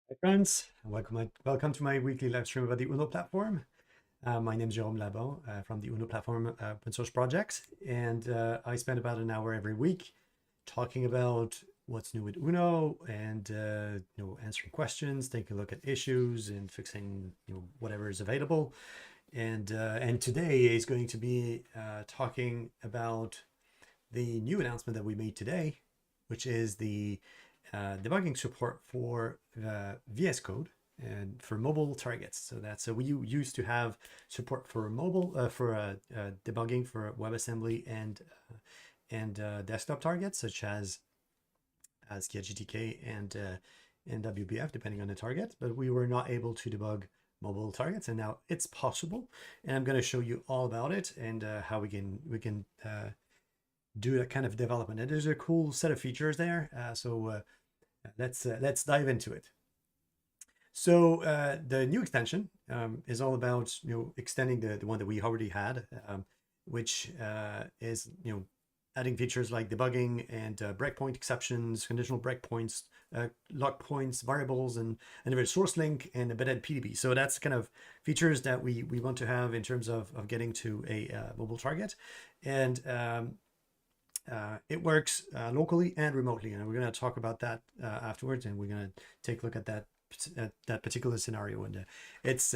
Hi friends, welcome to my weekly live stream about the Uno platform. My name is Jérôme Labon from the Uno platform open source project, and I spend about an hour every week talking about what's new with Uno and answering questions, taking a look at issues, and fixing whatever is available. And today is going to be talking about the new announcement that we made today, which is the debugging support for VS Code and for mobile targets. So we used to have support for mobile debugging for WebAssembly and desktop targets such as ASCII GTK and WBF, depending on the target. But we were not able to debug mobile targets, and now it's possible. And I'm going to show you all about it and how we can do that kind of development. And there's a cool set of features there. So let's dive into it. So the new extension is all about extending the one that we already had, which is adding features like debugging and breakpoint exceptions, conditional breakpoints, lock points, variables, and a source link and embedded PDB. So that's kind of features that we want to have in terms of getting to a mobile target. And it works locally and remotely, and we're going to talk about that afterwards, and we're going to take a look at that particular scenario. And it's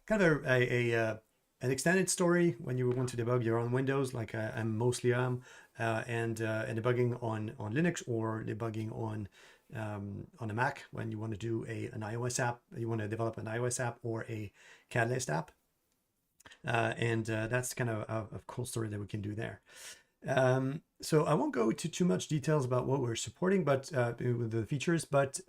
kind of an extended story when you want to debug your own Windows, like I mostly am, and debugging on Linux, or debugging on a Mac when you want to do an iOS app, you want to develop an iOS app or a Catalyst app. And that's kind of a cool story that we can do there. So I won't go into too much details about what we're supporting, but with the features. But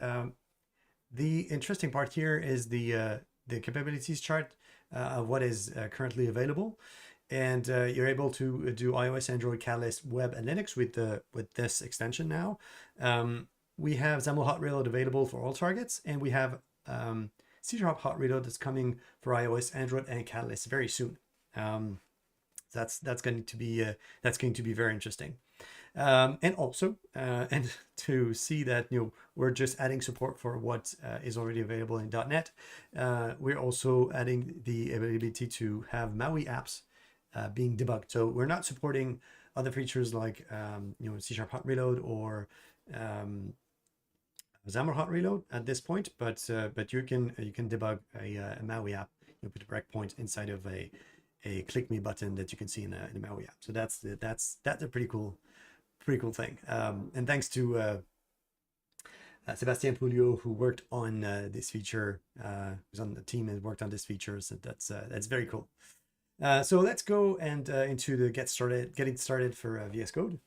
the interesting part here is the capabilities chart of what is currently available, and you're able to do iOS, Android, Catalyst, Web, and Linux with this extension now. We have XAML Hot Reload available for all targets, and we have C# Hot Reload that's coming for iOS, Android, and Catalyst very soon. That's going to be very interesting. And also, and to see that we're just adding support for what is already available in .NET. We're also adding the ability to have MAUI apps being debugged. So we're not supporting other features like C# Hot Reload or XAML Hot Reload at this point, but you can debug a MAUI app. You put a breakpoint inside of a click me button that you can see in a MAUI app. So that's a pretty cool thing. And thanks to Sébastien Pouliot, who worked on this feature, who's on the team and worked on this feature. So that's very cool. So let's go and into the getting started for VS Code.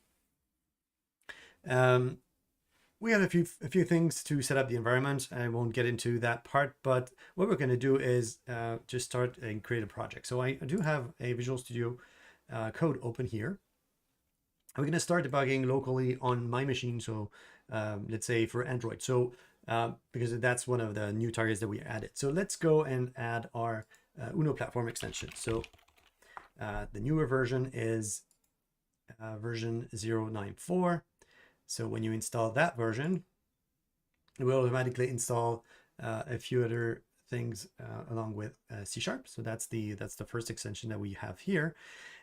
We have a few things to set up the environment. I won't get into that part, but what we're going to do is just start and create a project. So I do have a Visual Studio code open here. We're going to start debugging locally on my machine. So let's say for Android. So because that's one of the new targets that we added. So let's go and add our Uno platform extension. So the newer version is version 0.94. So when you install that version, it will automatically install a few other things along with C#. So that's the first extension that we have here.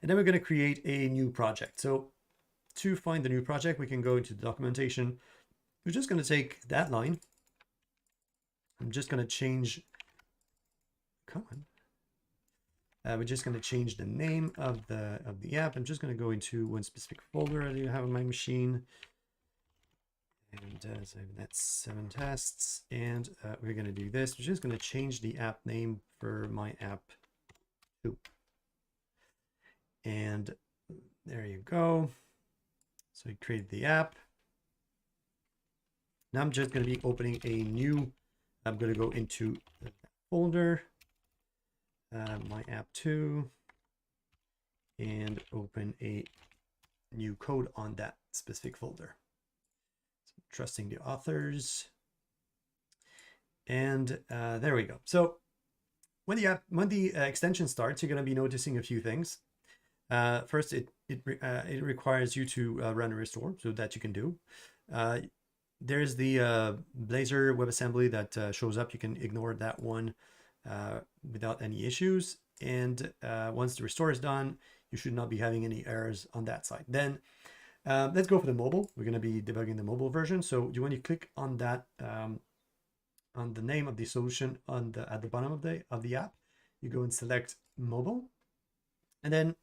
And then we're going to create a new project. So to find the new project, we can go into the documentation. We're just going to take that line. I'm just going to change. Come on. We're just going to change the name of the app. I'm just going to go into one specific folder that you have on my machine. And so that's 7 tests, and we're going to do this. We're just going to change the app name for my app 2. And there you go. So we created the app. Now I'm just going to be opening a new, I'm going to go into the folder, my app 2, and open a new code on that specific folder. Trusting the authors, and there we go. So when the extension starts, you're going to be noticing a few things. First, it requires you to run a restore, so that you can do. there's the Blazor WebAssembly that shows up. You can ignore that one without any issues. And once the restore is done, you should not be having any errors on that side. Then let's go for the mobile. We're going to be debugging the mobile version. So you want to click on that on the name of the solution at the bottom of the app. You go and select mobile, and then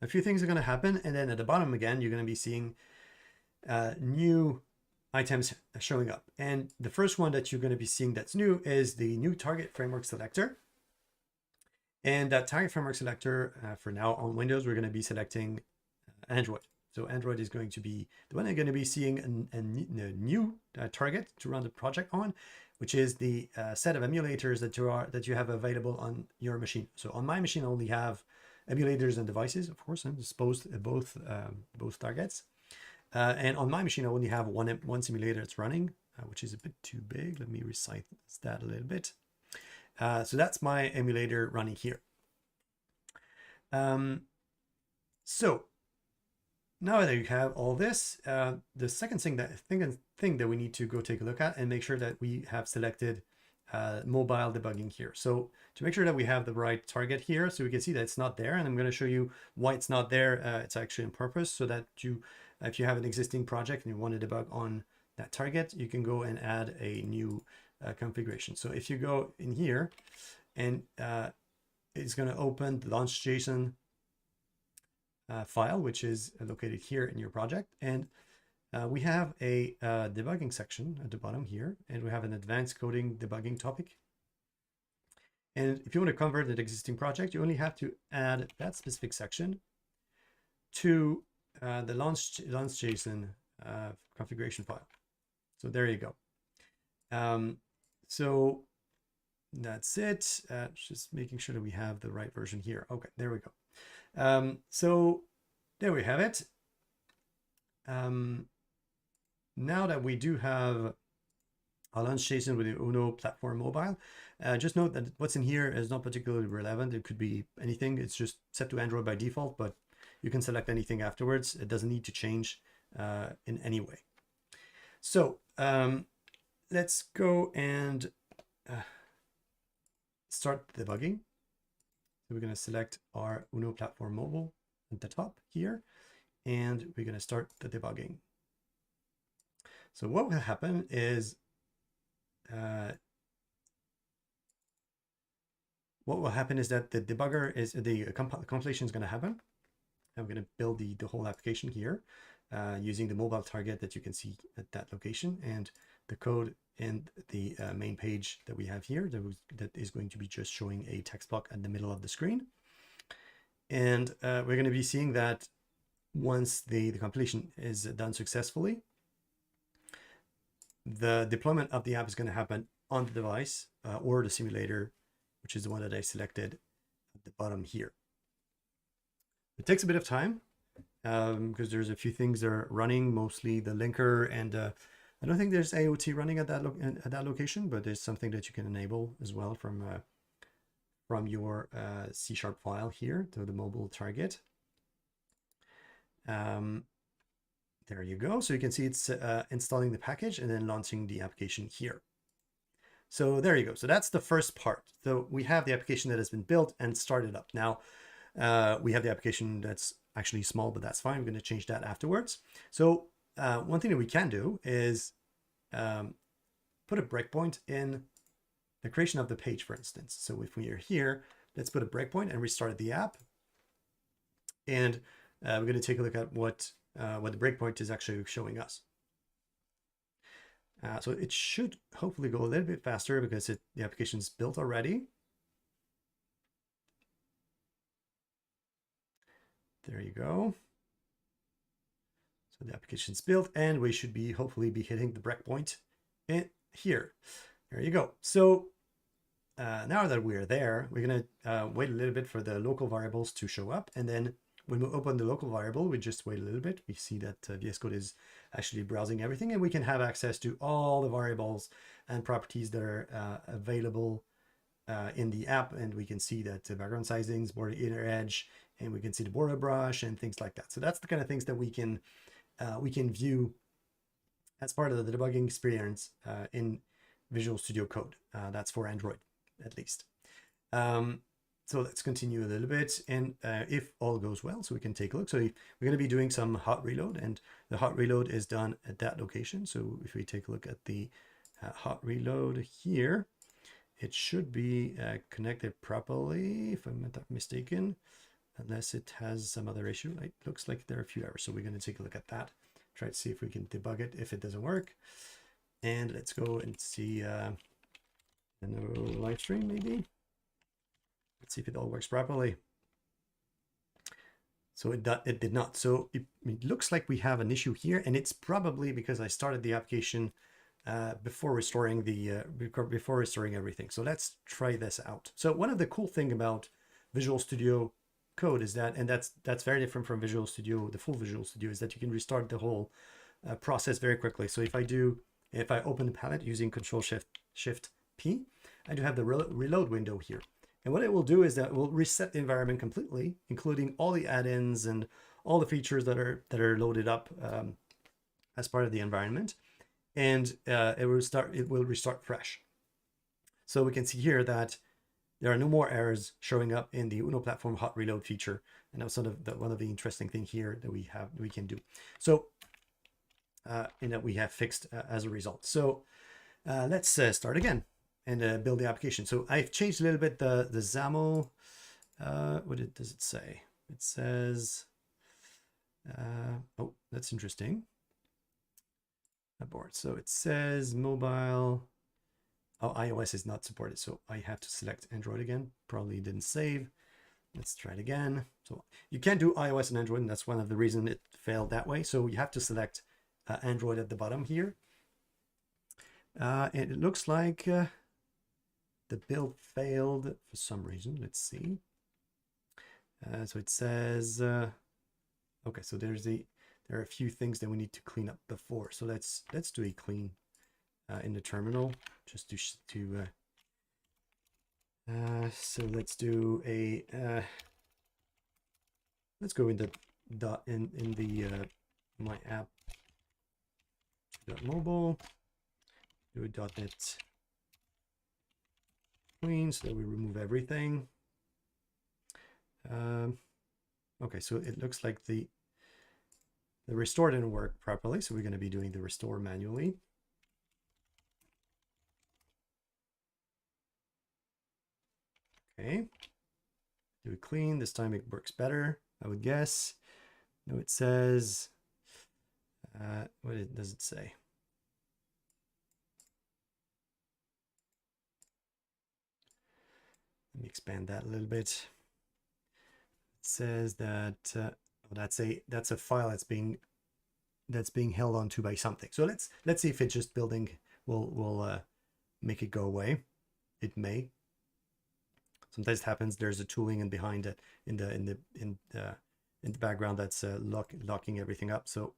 a few things are going to happen. And then at the bottom again, you're going to be seeing new items showing up. And the first one that you're going to be seeing that's new is the new target framework selector. And that target framework selector, for now on Windows, we're going to be selecting Android. So Android is going to be the one I'm going to be seeing a new target to run the project on, which is the set of emulators that you have available on your machine. So on my machine, I only have emulators and devices, of course, and exposed both targets. And on my machine, I only have one simulator that's running, which is a bit too big. Let me resize that a little bit. So that's my emulator running here. So now that you have all this, the second thing that we need to go take a look at and make sure that we have selected mobile debugging here. So to make sure that we have the right target here, so we can see that it's not there, and I'm going to show you why it's not there. It's actually on purpose, so that if you have an existing project and you want to debug on that target, you can go and add a new configuration. So if you go in here, and it's going to open the launch.json file, which is located here in your project. And we have a debugging section at the bottom here, and we have an advanced coding debugging topic. And if you want to convert an existing project, you only have to add that specific section to the launch.json configuration file. So there you go. So that's it. Just making sure that we have the right version here. Okay, there we go. So there we have it. Now that we do have our launch.json with the Uno platform mobile, just note that what's in here is not particularly relevant. It could be anything. It's just set to Android by default, but you can select anything afterwards. It doesn't need to change in any way. So let's go and start debugging. So we're going to select our Uno platform mobile at the top here, and we're going to start the debugging. So what will happen is that the debugger is the compilation is going to happen. I'm going to build the whole application here using the mobile target that you can see at that location, and the code in the main page that we have here that is going to be just showing a text block at the middle of the screen. And we're going to be seeing that once the compilation is done successfully, the deployment of the app is going to happen on the device or the simulator, which is the one that I selected at the bottom here. It takes a bit of time because there's a few things that are running, mostly the linker, and I don't think there's AOT running at that location, but there's something that you can enable as well from your C# file here to the mobile target. There you go. So you can see it's installing the package and then launching the application here. So there you go. So that's the first part. So we have the application that has been built and started up. Now we have the application that's actually small, but that's fine. We're going to change that afterwards. So one thing that we can do is put a breakpoint in the creation of the page, for instance. So if we are here, let's put a breakpoint and restart the app. And we're going to take a look at what the breakpoint is actually showing us. So it should hopefully go a little bit faster because the application is built already. There you go. So the application is built, and we should be hopefully be hitting the breakpoint in here. There you go. So now that we're there, we're going to wait a little bit for the local variables to show up, and then when we open the local variable, we just wait a little bit. We see that VS Code is actually browsing everything, and we can have access to all the variables and properties that are available in the app. And we can see that the background sizings, border inner edge, and we can see the border brush and things like that. So that's the kind of things that we can view as part of the debugging experience in Visual Studio Code. That's for Android, at least. So let's continue a little bit, and if all goes well, so we can take a look. So we're going to be doing some hot reload, and the hot reload is done at that location. So if we take a look at the hot reload here, it should be connected properly, if I'm not mistaken, unless it has some other issue. It looks like there are a few errors, so we're going to take a look at that, try to see if we can debug it if it doesn't work. And let's go and see a live stream maybe. Let's see if it all works properly. So it did not. So it looks like we have an issue here, and it's probably because I started the application before restoring everything. So let's try this out. So one of the cool thing about Visual Studio Code is that, and that's very different from Visual Studio, the full Visual Studio, is that you can restart the whole process very quickly. So if I open the palette using Control-Shift P, I do have the reload window here. And what it will do is that it will reset the environment completely, including all the add-ins and all the features that are loaded up as part of the environment. And it will restart fresh. So we can see here that there are no more errors showing up in the Uno platform hot reload feature. And that's one of the interesting things here that we can do. So and that we have fixed as a result. So let's start again and build the application. So I've changed a little bit the XAML. What does it say? It says, oh, that's interesting. Abort. So it says mobile. Oh, iOS is not supported. So I have to select Android again. Probably didn't save. Let's try it again. So you can't do iOS and Android, and that's one of the reasons it failed that way. So you have to select Android at the bottom here. And it looks like the build failed for some reason. Let's see. So it says, okay, so there are a few things that we need to clean up before. So let's do a clean in the terminal, just so let's do a let's go in the my app .mobile, do a .NET clean so that we remove everything. Okay, so it looks like the restore didn't work properly, so we're going to be doing the restore manually. Okay, do a clean. This time it works better, I would guess. No, it says, does it say? Let me expand that a little bit. It says that that's a file that's being held onto by something. So let's see if it's just building will make it go away. It may. Sometimes it happens. There's a tooling in behind it in the background that's locking everything up. So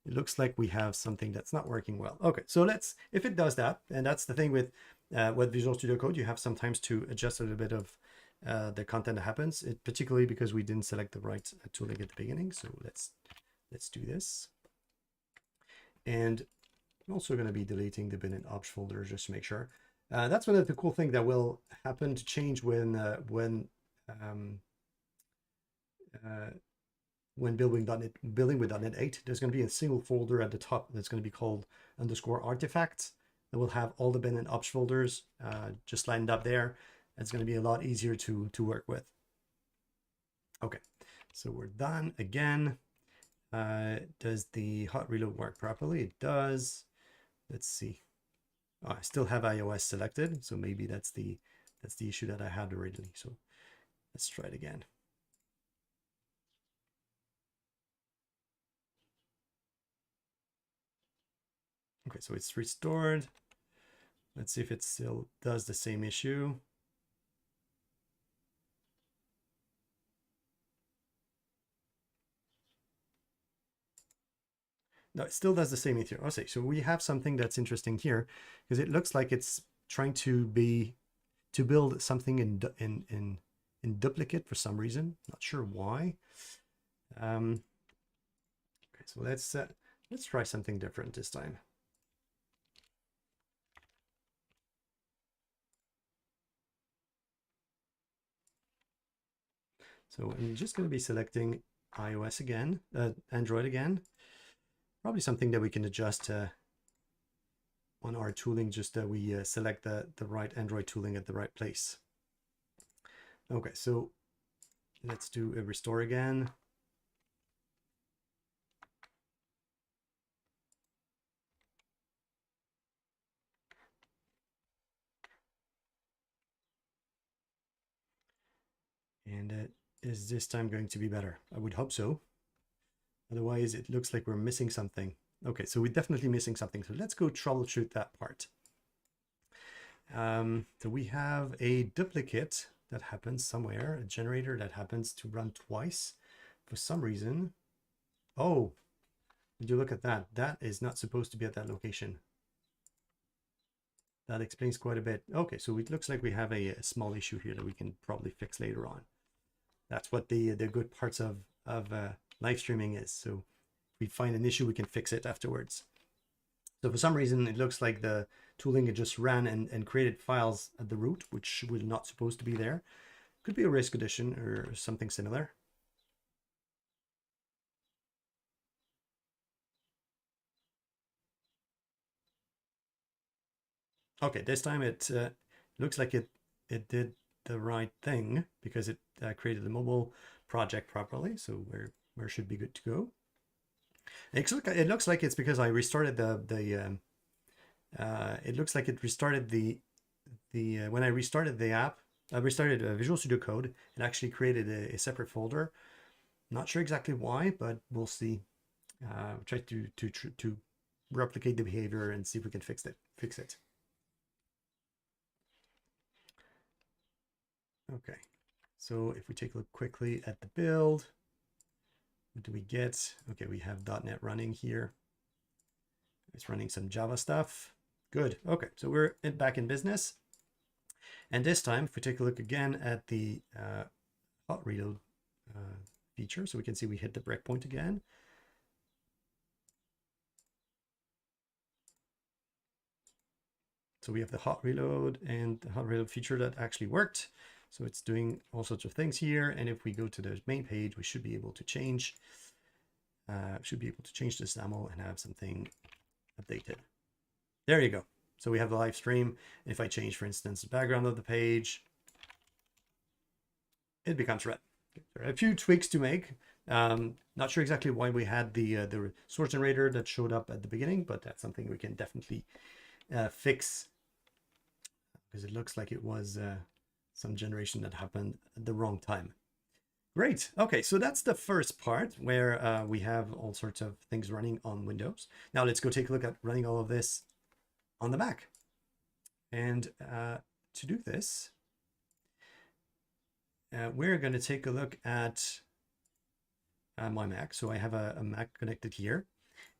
it looks like we have something that's not working well. Okay, so if it does that, and that's the thing with Visual Studio Code, you have sometimes to adjust a little bit of the content that happens, particularly because we didn't select the right tooling at the beginning. So let's do this. And I'm also going to be deleting the bin and opt folder just to make sure. That's one of the cool things that will happen to change when building with .NET 8. There's going to be a single folder at the top that's going to be called _artifacts that will have all the bin and opt folders just lined up there. It's going to be a lot easier to work with. Okay, so we're done again. Does the hot reload work properly? It does. Let's see. Oh, I still have iOS selected, so maybe that's the issue that I had originally. So let's try it again. Okay, so it's restored. Let's see if it still does the same issue. No, it still does the same issue. Okay, so we have something that's interesting here because it looks like it's trying to build something in duplicate for some reason. Not sure why. Okay, so let's try something different this time. So I'm just going to be selecting iOS again, Android again. Probably something that we can adjust on our tooling, just that we select the right Android tooling at the right place. Okay, so let's do a restore again. And is this time going to be better? I would hope so. Otherwise, it looks like we're missing something. Okay, so we're definitely missing something. So let's go troubleshoot that part. So we have a duplicate that happens somewhere, a generator that happens to run twice for some reason. Oh, did you look at that? That is not supposed to be at that location. That explains quite a bit. Okay, so it looks like we have a small issue here that we can probably fix later on. That's what the good parts of live streaming is. So if we find an issue, we can fix it afterwards. So for some reason, it looks like the tooling just ran and created files at the root, which was not supposed to be there. Could be a risk addition or something similar. Okay, this time it looks like it did the right thing because it created the mobile project properly. So where should be good to go. It looks like it's because I restarted it looks like it restarted when I restarted the app, I restarted Visual Studio Code. It actually created a separate folder. Not sure exactly why, but we'll see. Try to replicate the behavior and see if we can fix it. Okay, so if we take a look quickly at the build, what do we get? Okay, we have .NET running here. It's running some Java stuff. Good. Okay, so we're back in business. And this time, if we take a look again at the hot reload feature, so we can see we hit the breakpoint again. So we have the hot reload and the hot reload feature that actually worked. So it's doing all sorts of things here. And if we go to the main page, we should be able to change the SAML and have something updated. There you go. So we have the live stream. If I change, for instance, the background of the page, it becomes red. There are a few tweaks to make. Not sure exactly why we had the source generator that showed up at the beginning, but that's something we can definitely fix, because it looks like it was some generation that happened at the wrong time. Great. Okay, so that's the first part where we have all sorts of things running on Windows. Now let's go take a look at running all of this on the Mac. And to do this, we're going to take a look at my Mac. So I have a Mac connected here.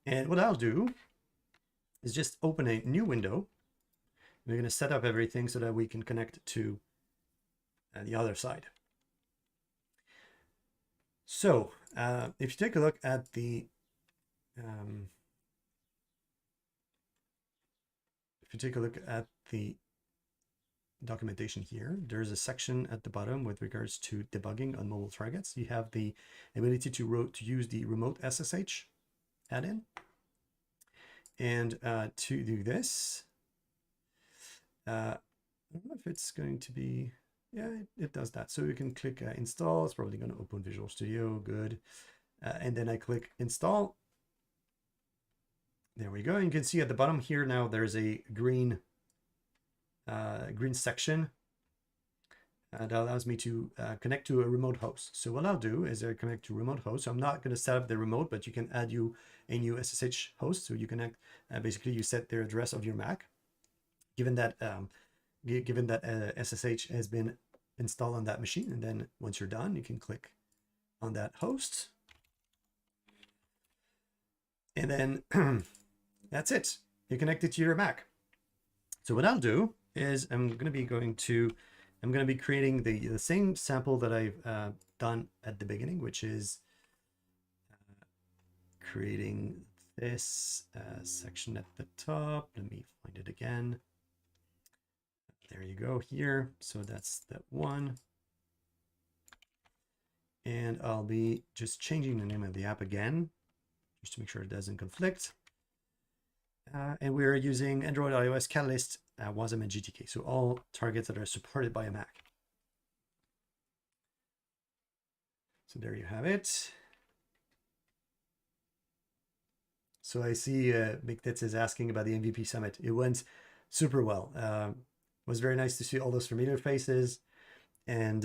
And what I'll do is just open a new window. We're going to set up everything so that we can connect to the other side. So if you take a look at the documentation here, there's a section at the bottom with regards to debugging on mobile targets. You have the ability to use the remote SSH add-in. And to do this, I don't know if it's going to be, yeah, it does that. So you can click install. It's probably going to open Visual Studio. Good. And then I click install. There we go. And you can see at the bottom here now there's a green section that allows me to connect to a remote host. So what I'll do is I connect to remote host. So I'm not going to set up the remote, but you can add a new SSH host. So you connect, basically you set the address of your Mac. Given that SSH has been installed on that machine, and then once you're done, you can click on that host, and then that's it. You connect it to your Mac. So what I'll do is I'm going to be creating the same sample that I've done at the beginning, which is creating this section at the top. Let me find it again. There you go here. So that's that one. And I'll be just changing the name of the app again, just to make sure it doesn't conflict. And we're using Android, iOS, Catalyst, Wasm, and GTK. So all targets that are supported by a Mac. So there you have it. So I see Miktitz is asking about the MVP Summit. It went super well. It was very nice to see all those familiar faces, and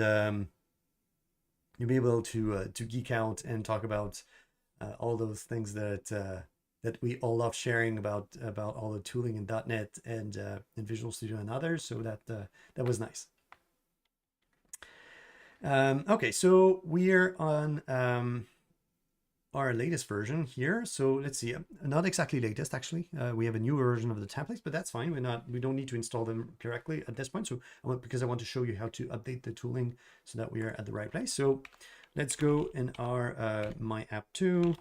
you'll be able to geek out and talk about all those things that that we all love sharing about all the tooling in .NET and in Visual Studio and others. So that was nice. Okay, so we're on our latest version here. So let's see, not exactly latest actually. We have a new version of the templates, but that's fine. We don't need to install them directly at this point. So because I want to show you how to update the tooling so that we are at the right place. So let's go in our my app 2.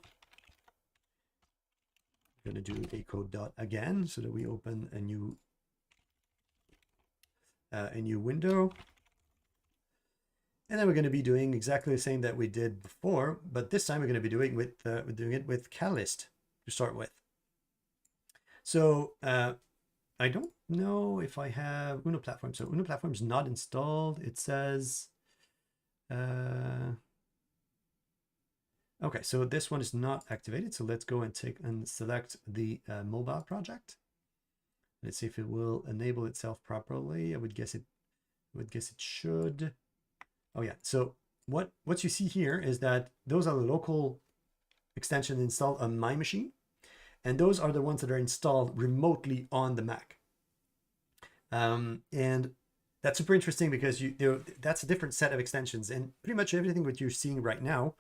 I'm going to do a code dot again so that we open a new window. And then we're going to be doing exactly the same that we did before, but this time we're going to be doing it with Catalyst to start with. So I don't know if I have Uno Platform. So Uno Platform is not installed. It says, okay, so this one is not activated. So let's go and select the mobile project. Let's see if it will enable itself properly. I would guess it should. Oh yeah, so what you see here is that those are the local extensions installed on my machine, and those are the ones that are installed remotely on the Mac. And that's super interesting because that's a different set of extensions, and pretty much everything that you're seeing right now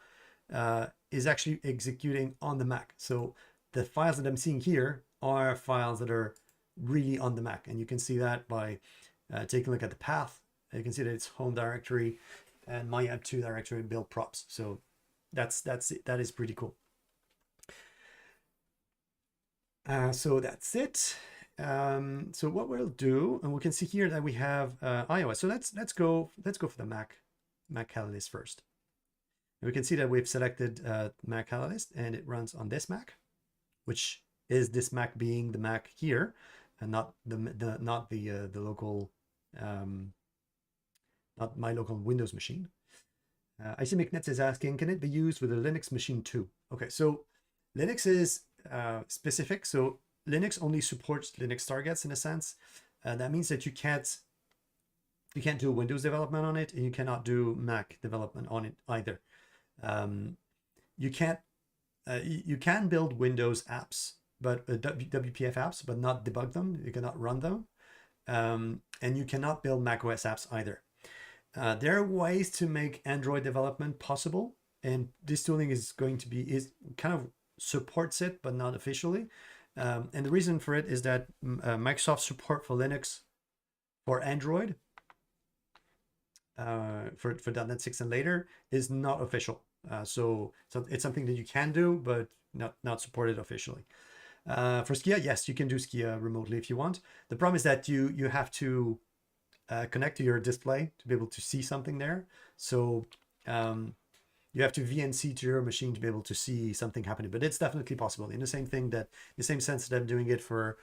is actually executing on the Mac. So the files that I'm seeing here are files that are really on the Mac, and you can see that by taking a look at the path. You can see that it's home directory and my app 2 directory and build props. So that is pretty cool. So that's it. So what we'll do, and we can see here that we have iOS. So let's go for the Mac Catalyst first. And we can see that we've selected Mac Catalyst, and it runs on this Mac, which is this Mac being the Mac here, and not the local. Not my local Windows machine. I see McNets is asking, can it be used with a Linux machine too? Okay, so Linux is specific. So Linux only supports Linux targets in a sense. That means that you can't do Windows development on it, and you cannot do Mac development on it either. You can build Windows apps, but WPF apps, but not debug them. You cannot run them, and you cannot build macOS apps either. There are ways to make Android development possible, and this tooling is kind of supports it, but not officially. And the reason for it is that Microsoft support for Linux for Android for .NET 6 and later is not official. So it's something that you can do, but not supported officially. For Skia, yes, you can do Skia remotely if you want. The problem is that you have to connect to your display to be able to see something there. So you have to VNC to your machine to be able to see something happening, but it's definitely possible in the same sense that I'm doing it for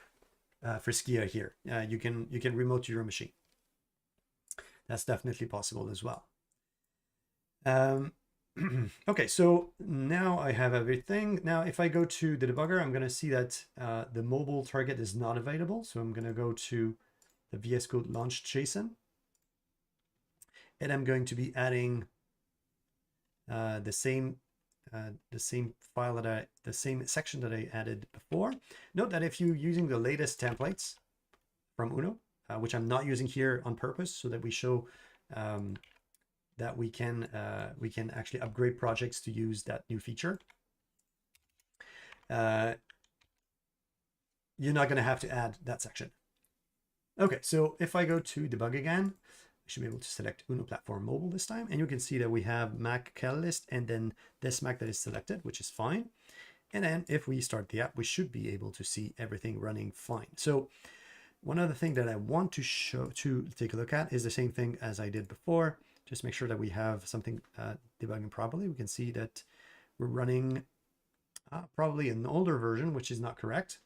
Skia here. You can remote to your machine. That's definitely possible as well. Okay, so now I have everything. Now, if I go to the debugger, I'm going to see that the mobile target is not available. So I'm going to go to the VS Code launch JSON, and I'm going to be adding the same file the same section that I added before. Note that if you're using the latest templates from Uno, which I'm not using here on purpose, so that we show that we can actually upgrade projects to use that new feature. You're not going to have to add that section. Okay, so if I go to debug again, I should be able to select Uno Platform Mobile this time, and you can see that we have Mac Catalyst and then this Mac that is selected, which is fine. And then if we start the app, we should be able to see everything running fine. So one other thing that I want to take a look at is the same thing as I did before. just make sure that we have something debugging properly. We can see that we're running probably an older version, which is not correct.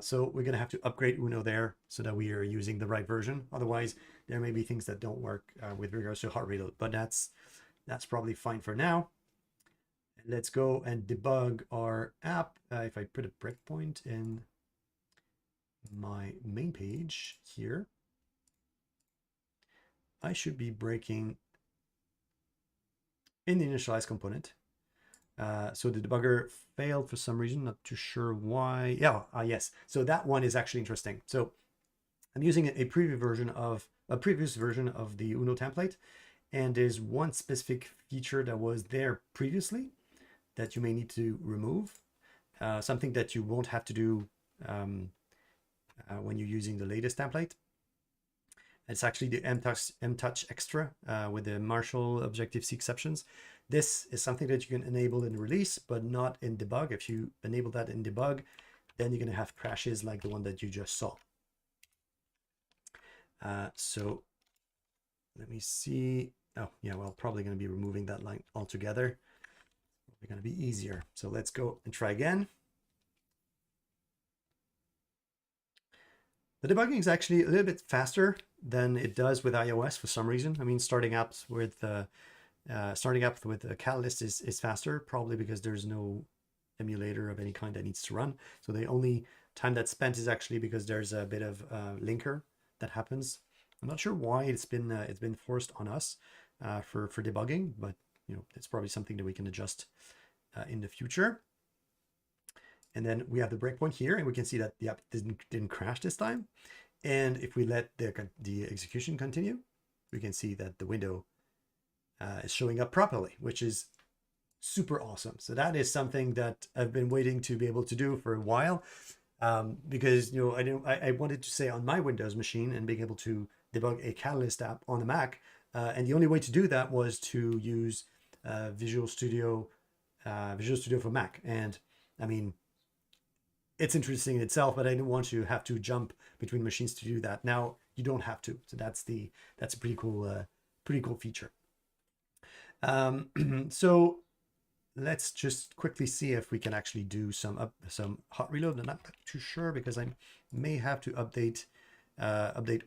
So we're going to have to upgrade Uno there so that we are using the right version. Otherwise, there may be things that don't work with regards to hot reload, but that's probably fine for now. Let's go and debug our app. If I put a breakpoint in my main page here, I should be breaking in the initialize component. So the debugger failed for some reason, not too sure why. Yeah, yes. So that one is actually interesting. So I'm using a previous version of the Uno template, and there's one specific feature that was there previously that you may need to remove. Something that you won't have to do when you're using the latest template. It's actually the mtouch extra with the Marshall Objective-C exceptions. This is something that you can enable in release, but not in debug. If you enable that in debug, then you're going to have crashes like the one that you just saw. So let me see. Oh, yeah, well, probably going to be removing that line altogether. Probably going to be easier. So let's go and try again. The debugging is actually a little bit faster than it does with iOS for some reason. I mean, starting up with a Catalyst is faster, probably because there's no emulator of any kind that needs to run. So the only time that's spent is actually because there's a bit of linker that happens. I'm not sure why it's been forced on us for debugging, but you know, it's probably something that we can adjust in the future. And then we have the breakpoint here, and we can see that the app didn't crash this time. And if we let the execution continue, we can see that the window is showing up properly, which is super awesome. So that is something that I've been waiting to be able to do for a while, because you know I wanted to say on my Windows machine and being able to debug a Catalyst app on the Mac, and the only way to do that was to use Visual Studio for Mac. And I mean, it's interesting in itself, but I didn't want to have to jump between machines to do that. Now you don't have to, so that's a pretty cool feature. So let's just quickly see if we can actually do some hot reload. I'm not too sure because I may have to update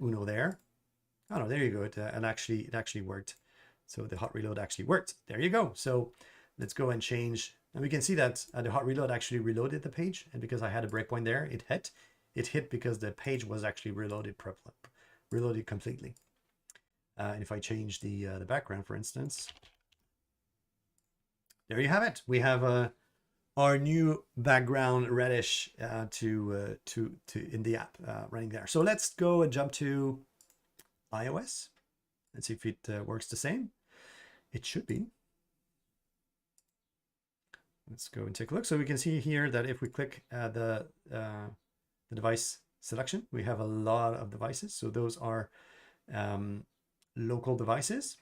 Uno there. Oh no, there you go. It actually worked. So the hot reload actually worked. There you go. So let's go and change. And we can see that the hot reload actually reloaded the page. And because I had a breakpoint there, it hit because the page was actually reloaded completely. And if I change the background, for instance, there you have it. We have our new background reddish to in the app running there. So let's go and jump to iOS and see if it works the same. It should be. Let's go and take a look. So we can see here that if we click the device selection, we have a lot of devices. So those are local devices.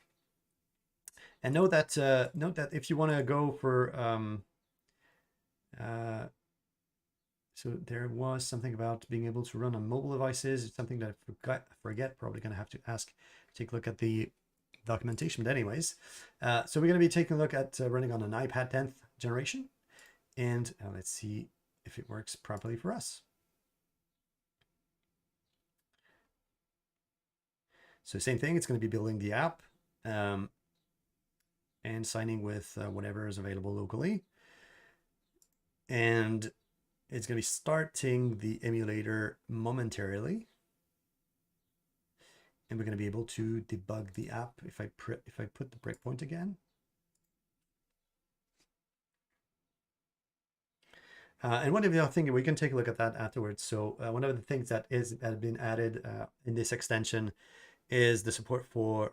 And note that if you want to go for so there was something about being able to run on mobile devices. It's something that I forget. Probably going to have to take a look at the documentation. But anyways, so we're going to be taking a look at running on an iPad 10th generation, and let's see if it works properly for us. So same thing. It's going to be building the app and signing with whatever is available locally, and it's going to be starting the emulator momentarily. And we're going to be able to debug the app if I put the breakpoint again. And one of the other things, we can take a look at that afterwards. So one of the things that has been added in this extension is the support for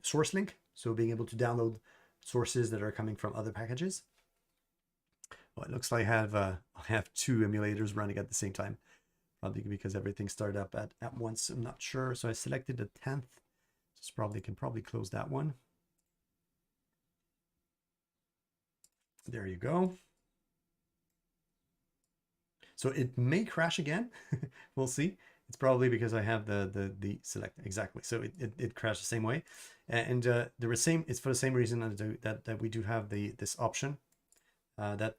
source link. So being able to download sources that are coming from other packages. Well, it looks like I have two emulators running at the same time, probably because everything started up at once. I'm not sure. So I selected the 10th. Just can probably close that one. There you go. So it may crash again. We'll see. It's probably because I have the select exactly. So it crashed the same way, and it's for the same reason that we do have this option that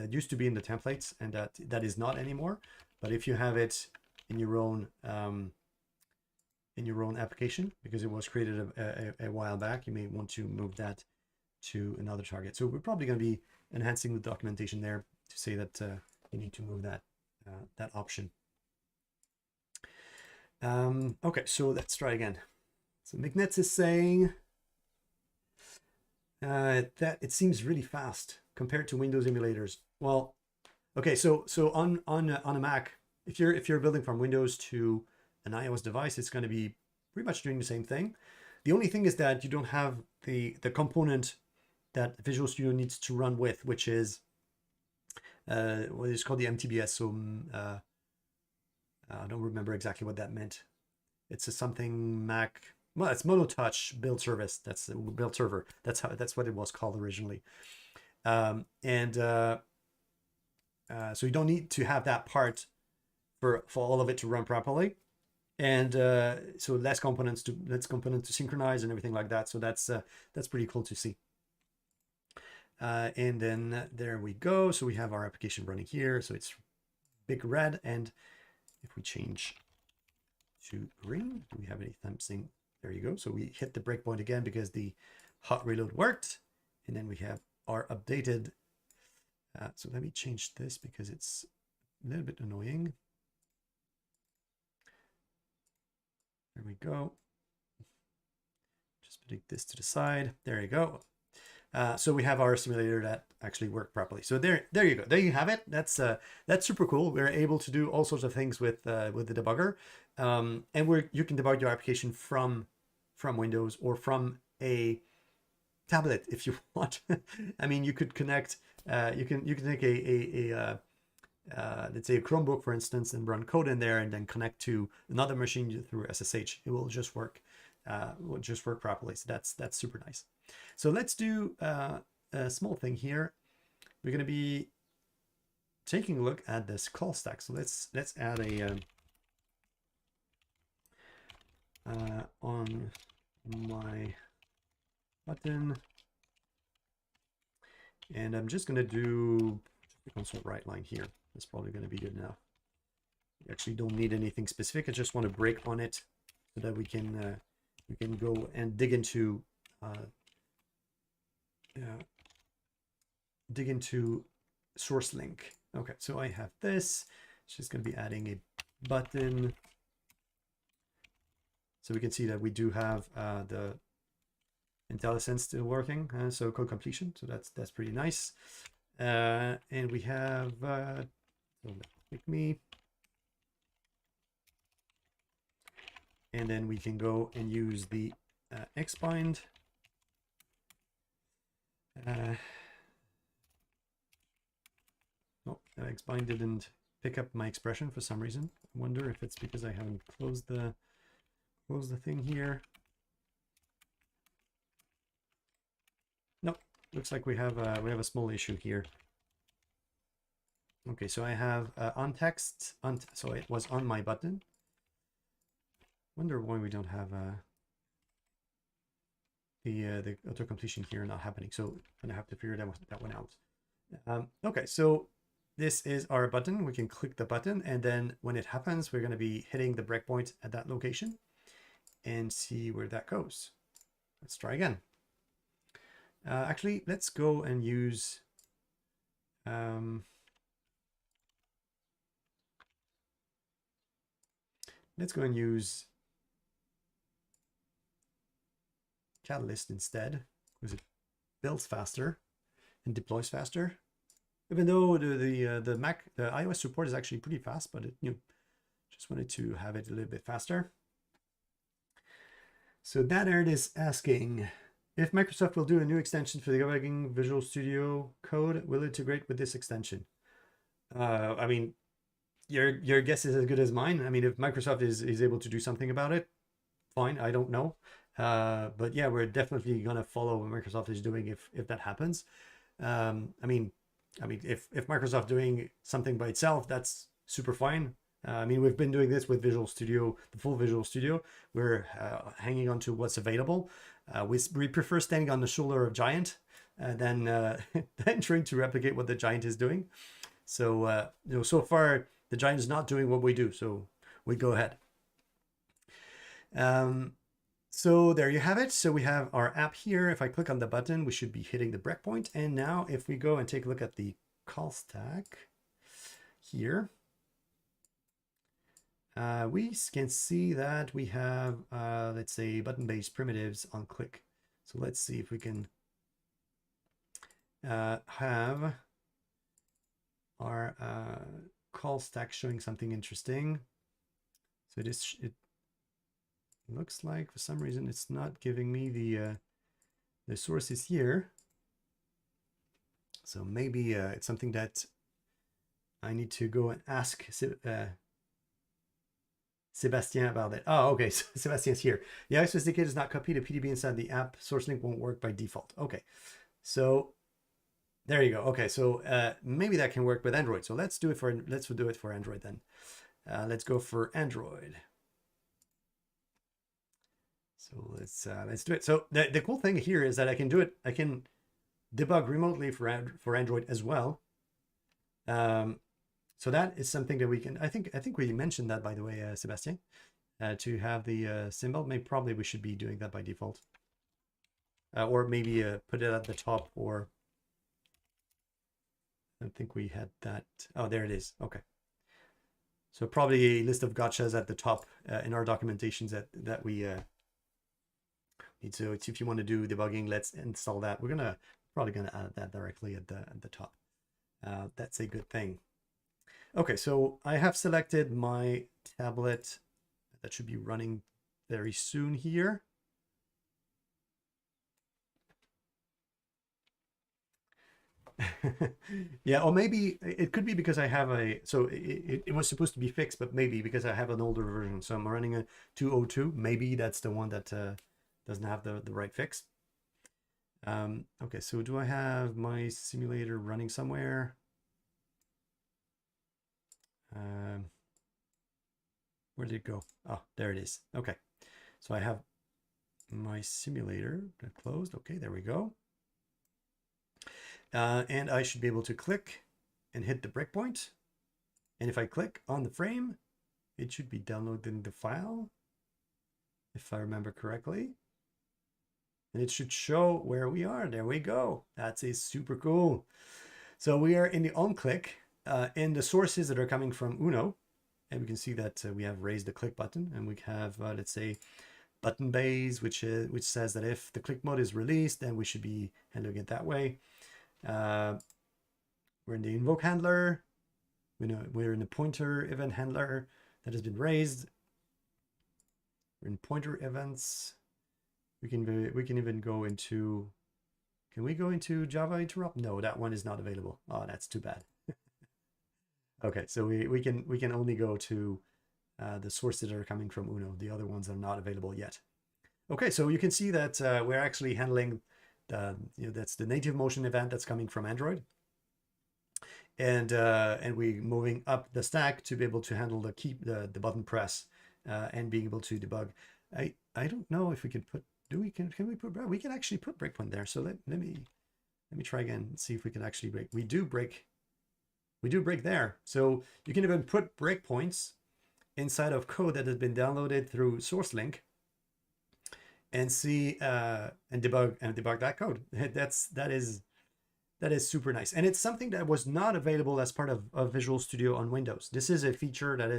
used to be in the templates, and that is not anymore. But if you have it in your own application, because it was created a while back, you may want to move that to another target. So we're probably going to be enhancing the documentation there to say that you need to move that option. Okay, so let's try again. So Mignetz is saying that it seems really fast compared to Windows emulators. Well, okay, so on a Mac, if you're building from Windows to an iOS device, it's going to be pretty much doing the same thing. The only thing is that you don't have the component that Visual Studio needs to run with, which is what is called the MTBS. So I don't remember exactly what that meant. It's something Mac. Well, it's Monotouch build service. That's the build server. That's what it was called originally. So you don't need to have that part for all of it to run properly. And so less components to synchronize and everything like that. So that's pretty cool to see. And then there we go. So we have our application running here. So it's big red. And if we change to green, do we have anything? There you go. So we hit the breakpoint again because the hot reload worked. And then we have our updated. So let me change this because it's a little bit annoying. There we go. Just putting this to the side. There you go. So we have our simulator that actually worked properly. So there you go. There you have it. That's super cool. We're able to do all sorts of things with the debugger, and you can debug your application from Windows or from a tablet if you want. I mean, you could connect. You can take let's say a Chromebook, for instance, and run code in there, and then connect to another machine through SSH. It will just work. Properly. So that's super nice. So let's do a small thing here. We're going to be taking a look at this call stack. So let's add a on my button, and I'm just going to do the console write line here. That's probably going to be good enough. We actually don't need anything specific. I just want to break on it so that we can go and dig into source link. Okay, so I have this. It's just going to be adding a button. So we can see that we do have the IntelliSense still working. So code completion. So that's pretty nice. And we have click me. And then we can go and use the xbind. Xbind didn't pick up my expression for some reason. I wonder if it's because I haven't closed the thing here. Nope, looks like we have a small issue here. Okay, so I have on text so it was on my button. Wonder why we don't have the auto completion here not happening. So I'm gonna have to figure that one out. Okay, so this is our button. We can click the button, and then when it happens, we're gonna be hitting the breakpoint at that location and see where that goes. Let's try again. Actually, let's go and use Catalyst instead, because it builds faster and deploys faster. Even though the iOS support is actually pretty fast, but just wanted to have it a little bit faster. So that Aaron is asking if Microsoft will do a new extension for the debugging Visual Studio Code. Will it integrate with this extension? I mean, your guess is as good as mine. I mean, if Microsoft is able to do something about it, fine. I don't know. But yeah, we're definitely gonna follow what Microsoft is doing if that happens. I mean, I mean, if Microsoft doing something by itself, that's super fine. I mean, we've been doing this with Visual Studio, the full Visual Studio. We're hanging on to what's available. We prefer standing on the shoulder of giant than than trying to replicate what the giant is doing. So so far the giant is not doing what we do, so we go ahead. So there you have it. So we have our app here. If I click on the button, we should be hitting the breakpoint. And now if we go and take a look at the call stack here, we can see that we have, let's say, button-based primitives on click. So let's see if we can have our call stack showing something interesting. So it looks like for some reason it's not giving me the sources here. So maybe it's something that I need to go and ask Sebastien about it. Oh, okay, so Sebastien's here. The iOS SDK does not copy the PDB inside the app. Source link won't work by default. Okay, so there you go. Okay, so maybe that can work with Android. So let's do it for Android then. Let's go for Android. So let's do it. So the cool thing here is that I can do it. I can debug remotely for Android as well. So that is something that we can. I think we mentioned that, by the way, Sebastien, to have the symbol. Probably we should be doing that by default, or maybe put it at the top. Or I don't think we had that. Oh, there it is. Okay. So probably a list of gotchas at the top in our documentations that we need to. If you want to do debugging, let's install that. We're probably gonna add that directly at the top. That's a good thing. Okay, so I have selected my tablet. That should be running very soon here. Yeah, or maybe it could be because I have so it was supposed to be fixed, but maybe because I have an older version. So I'm running a 2.02. Maybe that's the one that doesn't have the right fix. Okay, so do I have my simulator running somewhere? Where did it go? Oh, there it is. Okay, so I have my simulator closed. Okay, there we go. And I should be able to click and hit the breakpoint. And if I click on the frame, it should be downloading the file, if I remember correctly. And it should show where we are. There we go. That's super cool. So we are in the on click in the sources that are coming from Uno. And we can see that we have raised the click button, and we have, let's say, button base, which says that if the click mode is released, then we should be handling it that way. We're in the invoke handler. We're in the pointer event handler that has been raised. We're in pointer events. We can even go into. Can we go into Java interrupt? No, that one is not available. Oh, that's too bad. Okay, so we can only go to the sources that are coming from Uno. The other ones are not available yet. Okay, so you can see that we're actually handling that's the native motion event that's coming from Android, and we're moving up the stack to be able to handle the button press and being able to debug. I don't know if we can put. Can we put? We can actually put breakpoint there. So let me try again and see if we can actually break. We do break there. So you can even put breakpoints inside of code that has been downloaded through source link and see and debug that code. That is super nice. And it's something that was not available as part of Visual Studio on Windows. This is a feature that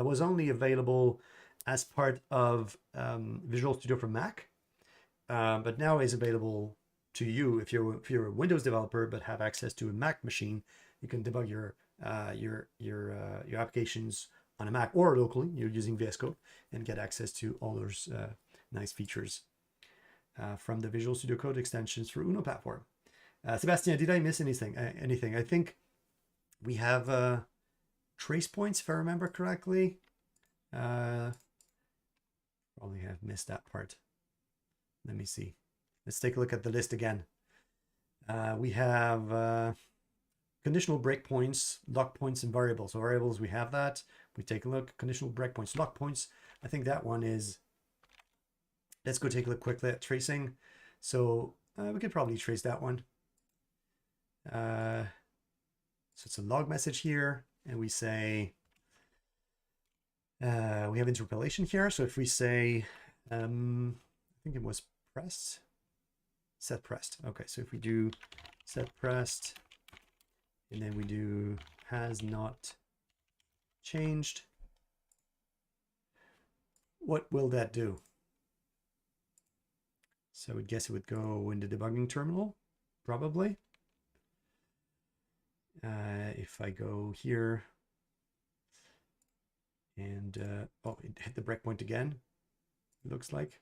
was only available as part of Visual Studio for Mac, but now is available to you if you're a Windows developer but have access to a Mac machine. You can debug your applications on a Mac or locally. You're using VS Code and get access to all those nice features from the Visual Studio Code extensions for Uno platform. Sebastien, did I miss anything? I think we have trace points, if I remember correctly. Probably have missed that part. Let me see. Let's take a look at the list again. We have conditional breakpoints, lock points, and variables. So variables, we have that. We take a look. Conditional breakpoints, lock points. I think that one is. Let's go take a look quickly at tracing. So we could probably trace that one. So it's a log message here, and we say we have interpolation here. So if we say, I think it was pressed, set pressed. Okay, so if we do set pressed, and then we do has not changed, what will that do? So I would guess it would go in the debugging terminal, probably. If I go here and oh, it hit the breakpoint again, it looks like.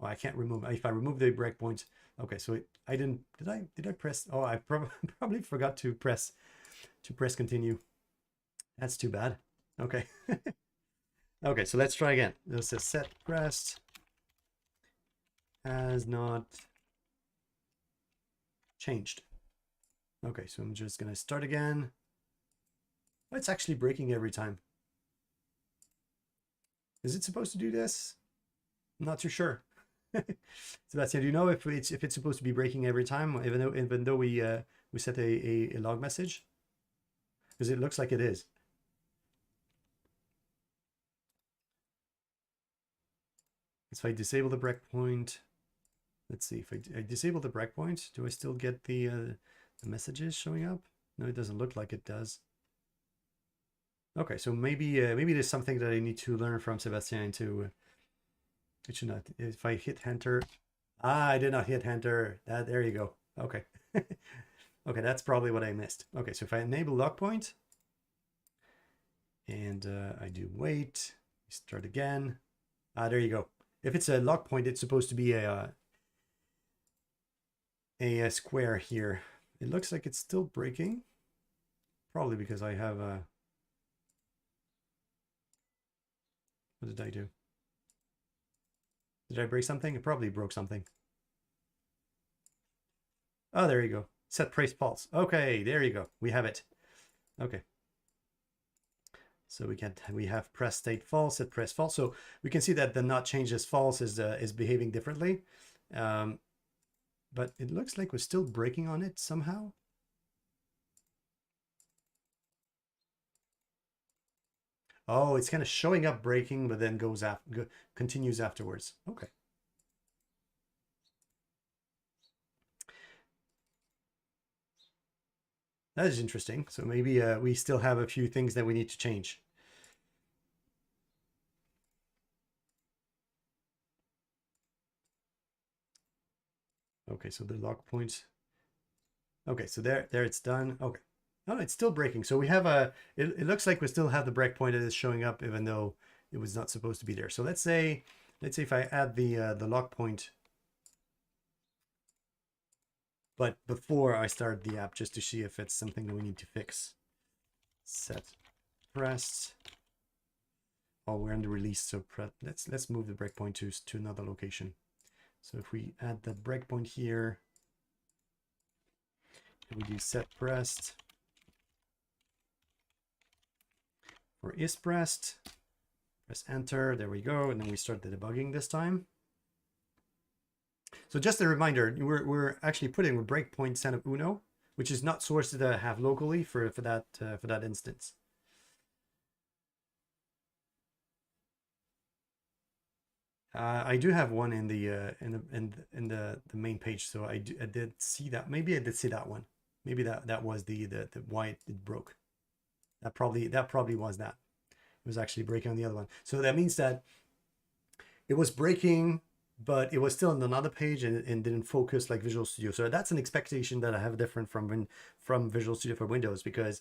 Oh, I can't remove. If I remove the breakpoint, okay. So I didn't. Did I press? Oh, I probably forgot to press continue. That's too bad. Okay. Okay, so let's try again. This says set pressed has not changed. Okay, so I'm just gonna start again. Oh, it's actually breaking every time. Is it supposed to do this? I'm not too sure. Sebastian, do you know if it's supposed to be breaking every time, even though we set a log message? Because it looks like it is. If I disable the breakpoint, let's see. If I disable the breakpoint, do I still get the messages showing up? No, it doesn't look like it does. Okay, so maybe there's something that I need to learn from Sebastian to. It should not. If I hit enter, I did not hit enter. There you go. Okay. Okay, that's probably what I missed. Okay, so if I enable lock point and I do wait, start again. There you go. If it's a lock point, it's supposed to be a square here. It looks like it's still breaking. Probably because I have a. What did I do? Did I break something? It probably broke something. Oh, there you go. Set price false. Okay, there you go. We have it. Okay. So we have press state false, set press false. So we can see that the not changed as false is behaving differently. But it looks like we're still breaking on it somehow. Oh, it's kind of showing up breaking, but then continues afterwards. Okay. That is interesting. So maybe we still have a few things that we need to change. Okay, so the lock points. Okay, so there it's done. Okay. No, it's still breaking. So we have it looks like we still have the breakpoint that is showing up even though it was not supposed to be there. So let's say if I add the lock point, but before I start the app, just to see if it's something that we need to fix. Set pressed. Oh, we're in the release, so let's move the breakpoint to another location. So if we add the breakpoint here, and we do set pressed for is pressed, press enter, there we go, and then we start the debugging this time. So just a reminder, we're actually putting a breakpoint set of Uno, which is not sourced to have locally for that instance. I do have one in the main page, so I did see that. Maybe I did see that one. Maybe that was the why it broke. That probably was that. It was actually breaking on the other one. So that means that it was breaking, but it was still on another page and didn't focus like Visual Studio. So that's an expectation that I have different from Visual Studio for Windows, because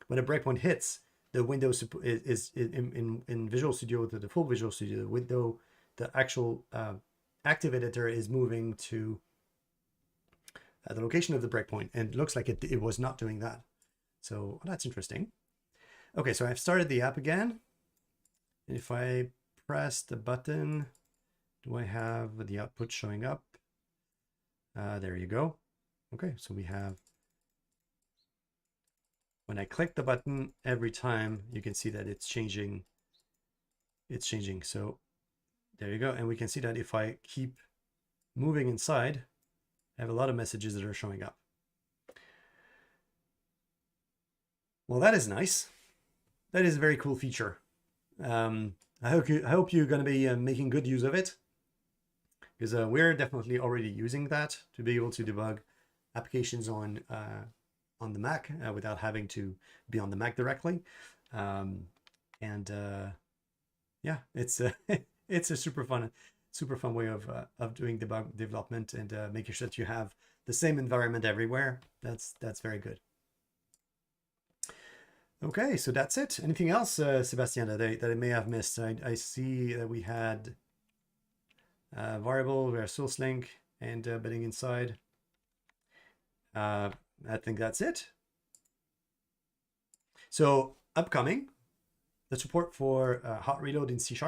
when a breakpoint hits, the window is in Visual Studio, the full Visual Studio, the window, the actual active editor is moving to the location of the breakpoint, and it looks like it was not doing that. So that's interesting. Okay, so I've started the app again. And if I press the button, do I have the output showing up? There you go. Okay, so we have when I click the button, every time you can see that it's changing. It's changing. So there you go. And we can see that if I keep moving inside, I have a lot of messages that are showing up. Well, that is nice. That is a very cool feature. I hope you're going to be making good use of it, because we're definitely already using that to be able to debug applications on the Mac without having to be on the Mac directly. Yeah, it's it's a super fun way of doing debug development and making sure that you have the same environment everywhere. That's very good. Okay, so that's it. Anything else, Sebastian, that I may have missed? I see that we had variable, we have source link, and embedding inside. I think that's it. So upcoming, the support for hot reload in C#.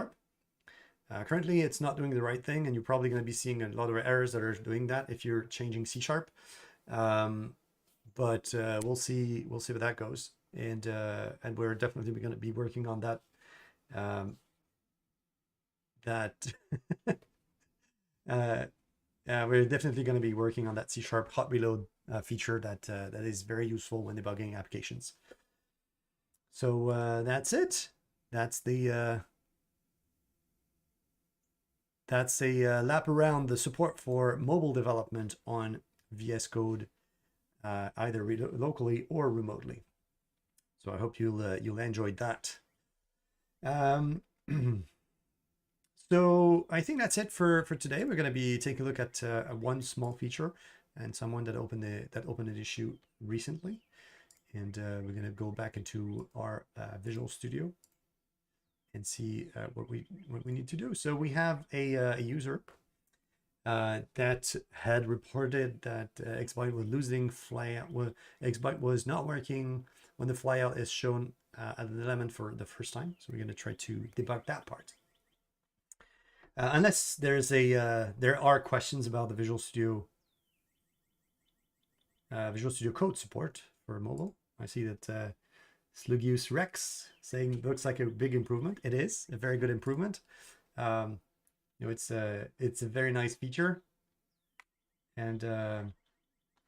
Currently, it's not doing the right thing, and you're probably going to be seeing a lot of errors that are doing that if you're changing C#. But we'll see where that goes, and we're definitely going to be working on that. We're definitely going to be working on that C# hot reload feature that is very useful when debugging applications. So that's it. That's a lap around the support for mobile development on VS Code, either locally or remotely. So I hope you'll enjoyed that. So I think that's it for today. We're going to be taking a look at one small feature and someone that opened an issue recently, and we're going to go back into our Visual Studio and see what we need to do. So we have a user that had reported that Xbyte was losing flyout. Xbyte was not working when the flyout is shown as an element for the first time. So we're going to try to debug that part. Unless there's there are questions about the Visual Studio Code support for mobile. I see that Slugius Rex saying looks like a big improvement. It is a very good improvement. It's a very nice feature, and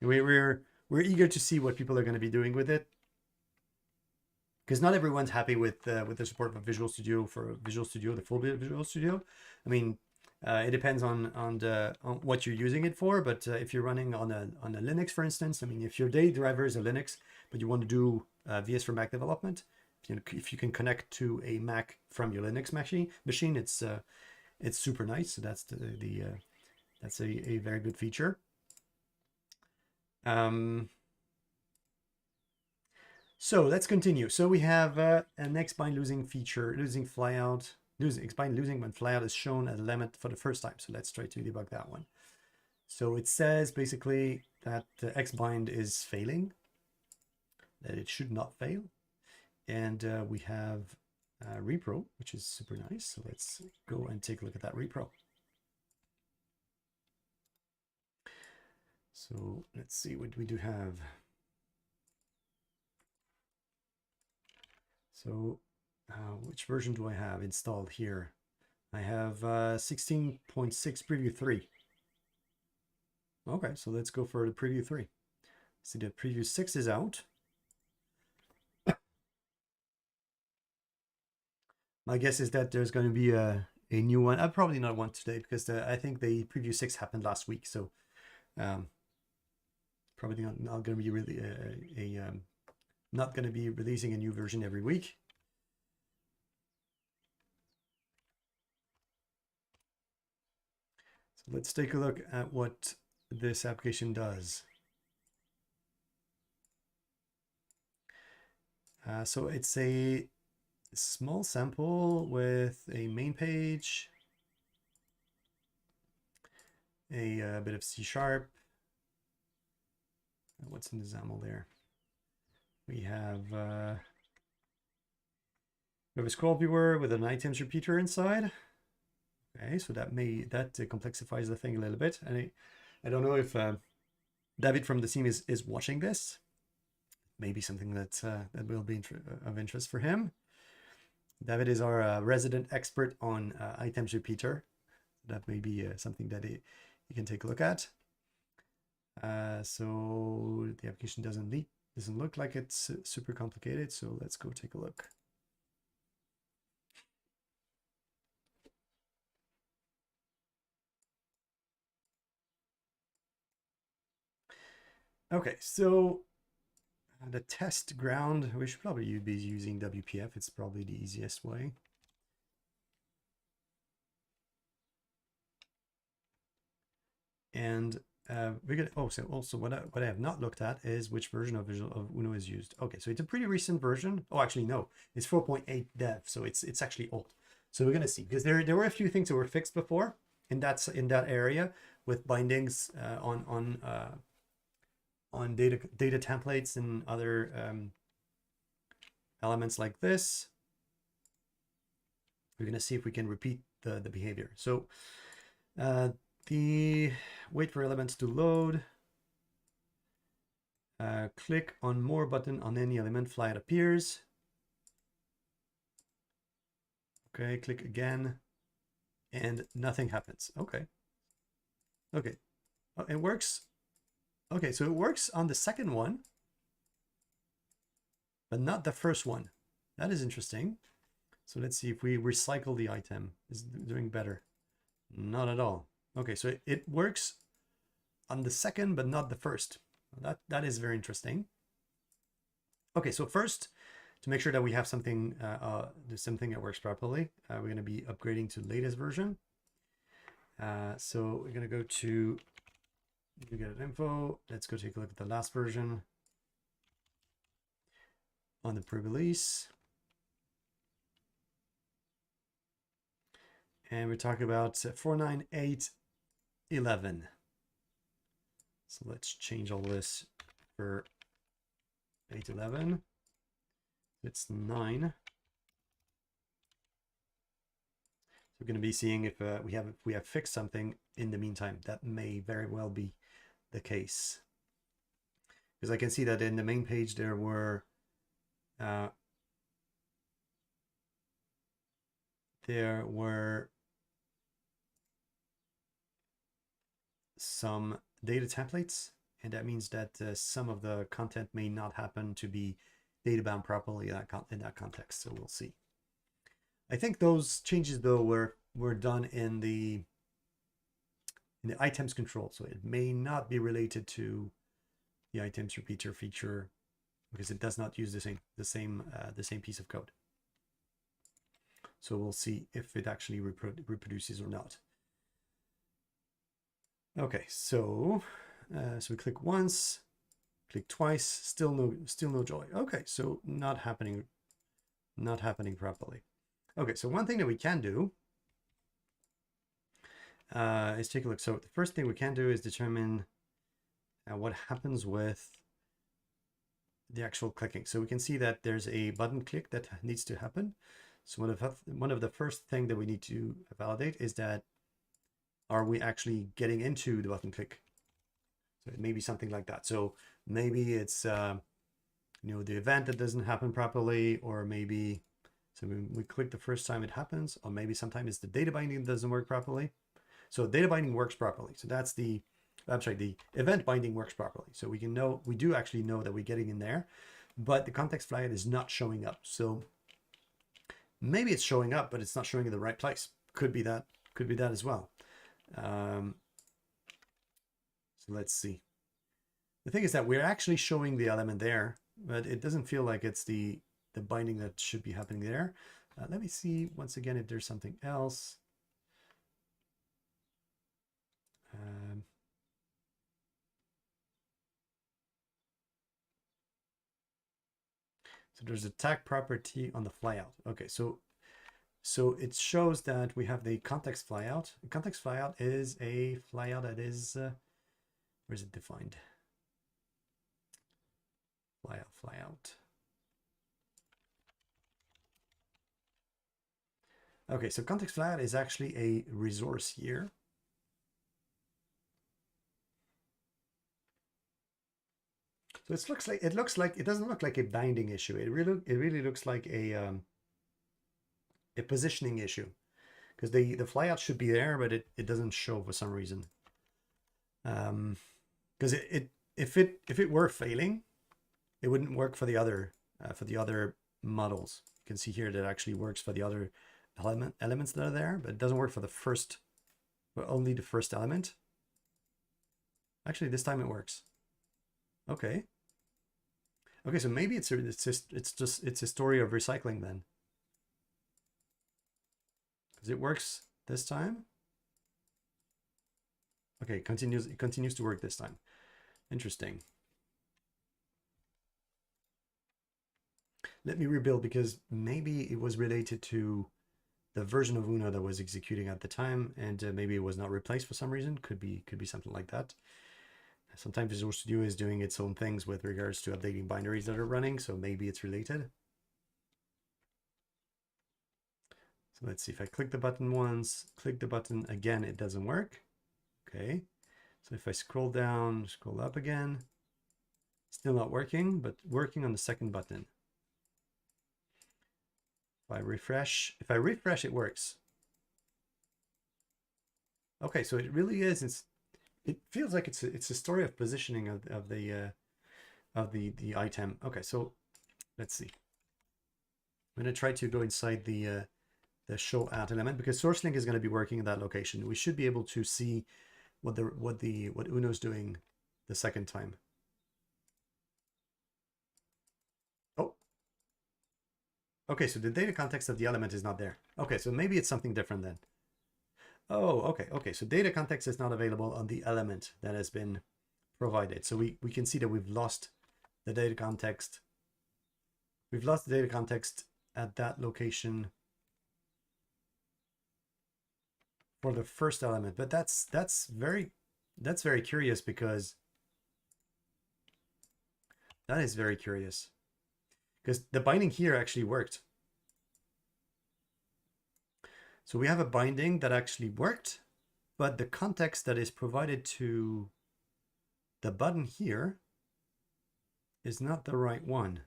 we're eager to see what people are going to be doing with it, because not everyone's happy with the support of Visual Studio for Visual Studio, the full Visual Studio. I mean, it depends on what you're using it for. But if you're running on a Linux, for instance, I mean, if your data driver is a Linux, but you want to do VS for Mac development, if you can connect to a Mac from your Linux machine, it's super nice. So that's that's a very good feature. So let's continue. So we have an Xbind losing feature, Xbind losing when flyout is shown as a element for the first time. So let's try to debug that one. So it says basically that Xbind is failing, that it should not fail. And we have repro, which is super nice. So let's go and take a look at that repro. So let's see what we do have. So which version do I have installed here? I have 16.6 preview 3. Okay, so let's go for the preview 3. See, the preview 6 is out. My guess is that there's going to be a new one. I'll probably not one today, because I think the preview 6 happened last week. So probably not going to be really not going to be releasing a new version every week. So let's take a look at what this application does. So it's a small sample with a main page, a bit of C#. What's in the XAML there? We have a scroll viewer with an items repeater inside. Okay, so that complexifies the thing a little bit. And I don't know if David from the team is watching this. maybe something that that will be of interest for him. David is our resident expert on items repeater. That may be something that he can take a look at. So the application doesn't look like it's super complicated. So let's go take a look. Okay, so the test ground, we should probably be using WPF. It's probably the easiest way. And we're gonna, so also what I have not looked at is which version of Uno is used. Okay, so it's a pretty recent version. Oh, actually no, it's 4.8 dev, so it's actually old. So we're gonna see, because there were a few things that were fixed before in that area with bindings on data templates and other elements like this. We're gonna see if we can repeat the behavior. So the wait for elements to load. Click on more button on any element, flyout appears. Okay, click again, and nothing happens. Okay. Okay. Oh, it works. Okay, so it works on the second one, but not the first one. That is interesting. So let's see if we recycle the item. Is it doing better? Not at all. Okay, so it works on the second, but not the first. That is very interesting. Okay, so first, to make sure that we have something, something that works properly, we're going to be upgrading to the latest version. So we're going to go to get info. Let's go take a look at the last version on the pre-release. And we're talking about 498.11. So let's change all this for 8.11. It's 9. So we're going to be seeing if we have fixed something in the meantime. That may very well be the case, because I can see that in the main page there were some data templates, and that means that some of the content may not happen to be data bound properly in that context. So we'll see. I think those changes though were done in the items control, so it may not be related to the items repeater feature, because it does not use the same piece of code. So we'll see if it actually reproduces or not. Okay, so we click once, click twice, still no joy. Okay, so not happening properly. Okay, so one thing that we can do is take a look. So the first thing we can do is determine what happens with the actual clicking. So we can see that there's a button click that needs to happen. So one of the first thing that we need to validate is that, are we actually getting into the button click? So it may be something like that. So maybe it's the event that doesn't happen properly, or maybe so we click the first time it happens, or maybe sometimes it's the data binding that doesn't work properly. So data binding works properly. So that's the event binding works properly. So we do actually know that we're getting in there, but the context flag is not showing up. So maybe it's showing up, but it's not showing in the right place. Could be that as well. So let's see. The thing is that we're actually showing the element there, but it doesn't feel like it's the binding that should be happening there. Let me see once again if there's something else. So there's a tag property on the flyout. Okay, so it shows that we have the context flyout. The context flyout is a flyout that is, where is it defined? Flyout. Okay, so context flyout is actually a resource here. So it doesn't look like a binding issue. It really looks like a positioning issue, because the flyout should be there, but it doesn't show for some reason. Because if it were failing, it wouldn't work for the other models. You can see here that it actually works for the other elements that are there, but it doesn't work for the first, for only the first element. Actually, this time it works. Okay. Okay, so maybe it's a story of recycling then, because it works this time. Okay, it continues to work this time. Interesting. Let me rebuild, because maybe it was related to the version of Uno that was executing at the time, and maybe it was not replaced for some reason. Could be something like that. Sometimes Visual Studio is doing its own things with regards to updating binaries that are running, so maybe it's related. So let's see, if I click the button once, click the button again, it doesn't work. Okay, so if I scroll down, scroll up again, still not working, but working on the second button. If I refresh, it works. Okay, so it really is, it feels like it's a story of positioning of the item. Okay, so let's see. I'm going to try to go inside the show at element, because source link is going to be working in that location. We should be able to see what Uno's doing the second time. Oh, okay, so the data context of the element is not there. Okay, so maybe it's something different then. Oh, okay, so data context is not available on the element that has been provided. So we can see that we've lost the data context. We've lost the data context at that location for the first element, but that's very curious, because that is very curious, because the binding here actually worked. So we have a binding that actually worked, but the context that is provided to the button here is not the right one.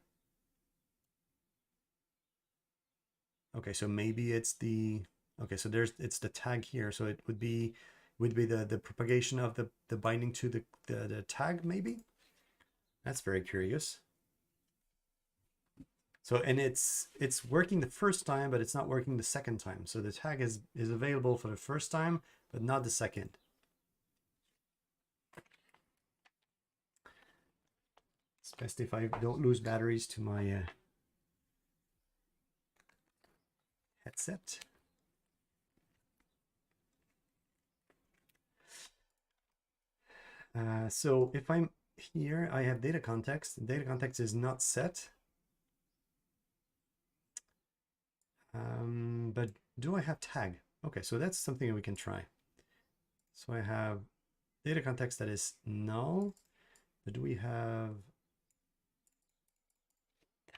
Okay, so maybe it's the, okay, so it's the tag here. So it would be the propagation of the binding to the tag, maybe? That's very curious. So, and it's working the first time, but it's not working the second time. So the tag is available for the first time, but not the second. It's best if I don't lose batteries to my headset. So if I'm here, I have data context. Data context is not set. But do I have tag? Okay, so that's something that we can try. So I have data context that is null, but do we have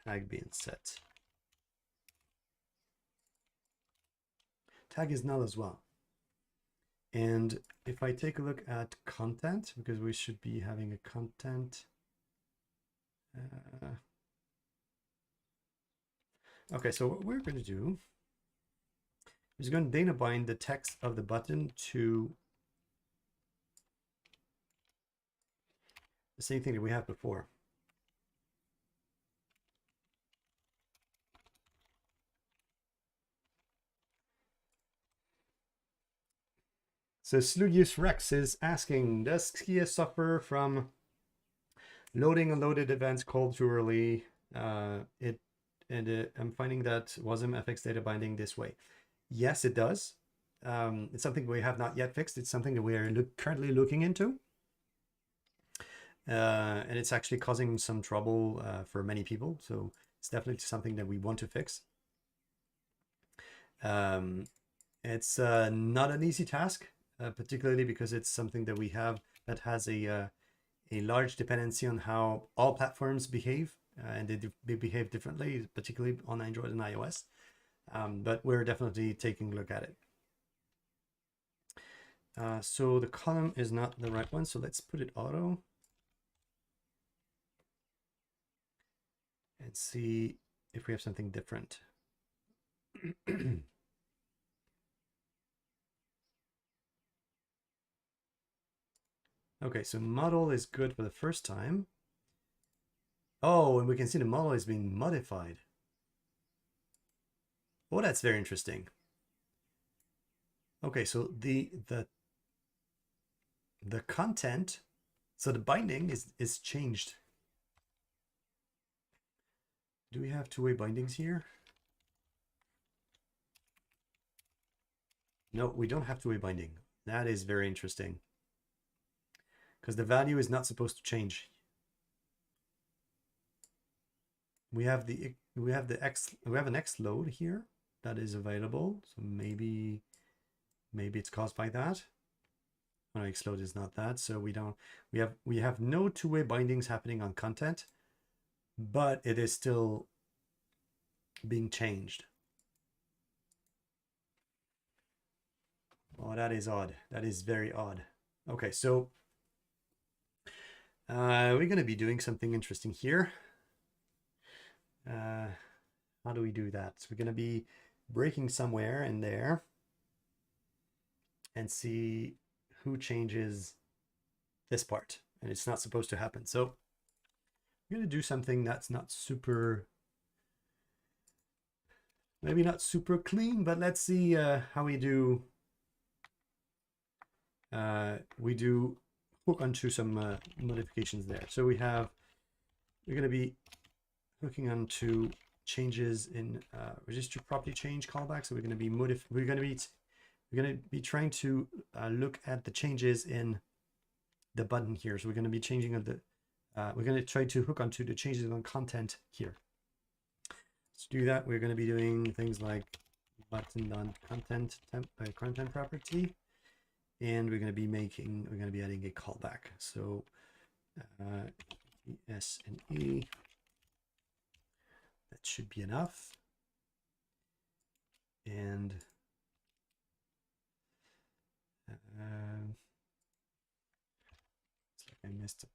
tag being set? Tag is null as well. And if I take a look at content, because we should be having a content. Okay, so what we're going to do is going to data bind the text of the button to the same thing that we had before. So Slugius Rex is asking, does Skia suffer from loading unloaded events called too early? I'm finding that WASM FX data binding this way. Yes, it does. It's something we have not yet fixed. It's something that we are currently looking into. And it's actually causing some trouble for many people. So it's definitely something that we want to fix. It's not an easy task, particularly because it's something that we have that has a large dependency on how all platforms behave, and they behave differently, particularly on Android and iOS. But we're definitely taking a look at it. So the column is not the right one, so let's put it auto. and see if we have something different. Okay, so model is good for the first time. Oh, and we can see the model is being modified. Oh, that's very interesting. Okay, so the content, so the binding is changed. Do we have two-way bindings here? No, we don't have two-way binding. That is very interesting, because the value is not supposed to change. We have an X load here that is available. So maybe it's caused by that. Oh, no, X load is not that. So we have no two-way bindings happening on content, but it is still being changed. Oh, that is odd. That is very odd. Okay, so we're going to be doing something interesting here. How do we do that? So we're going to be breaking somewhere in there and see who changes this part. And it's not supposed to happen. So we're going to do something that's not super, maybe not super clean, but let's see how we do. We do hook onto some modifications there. So we're going to be hooking onto changes in register property change callback. So we're going to be trying to look at the changes in the button here. So we're going to be changing we're going to try to hook onto the changes on content here. To do that, we're going to be doing things like button on content property, and we're going to be adding a callback. So S and E. That should be enough. And it's like I missed a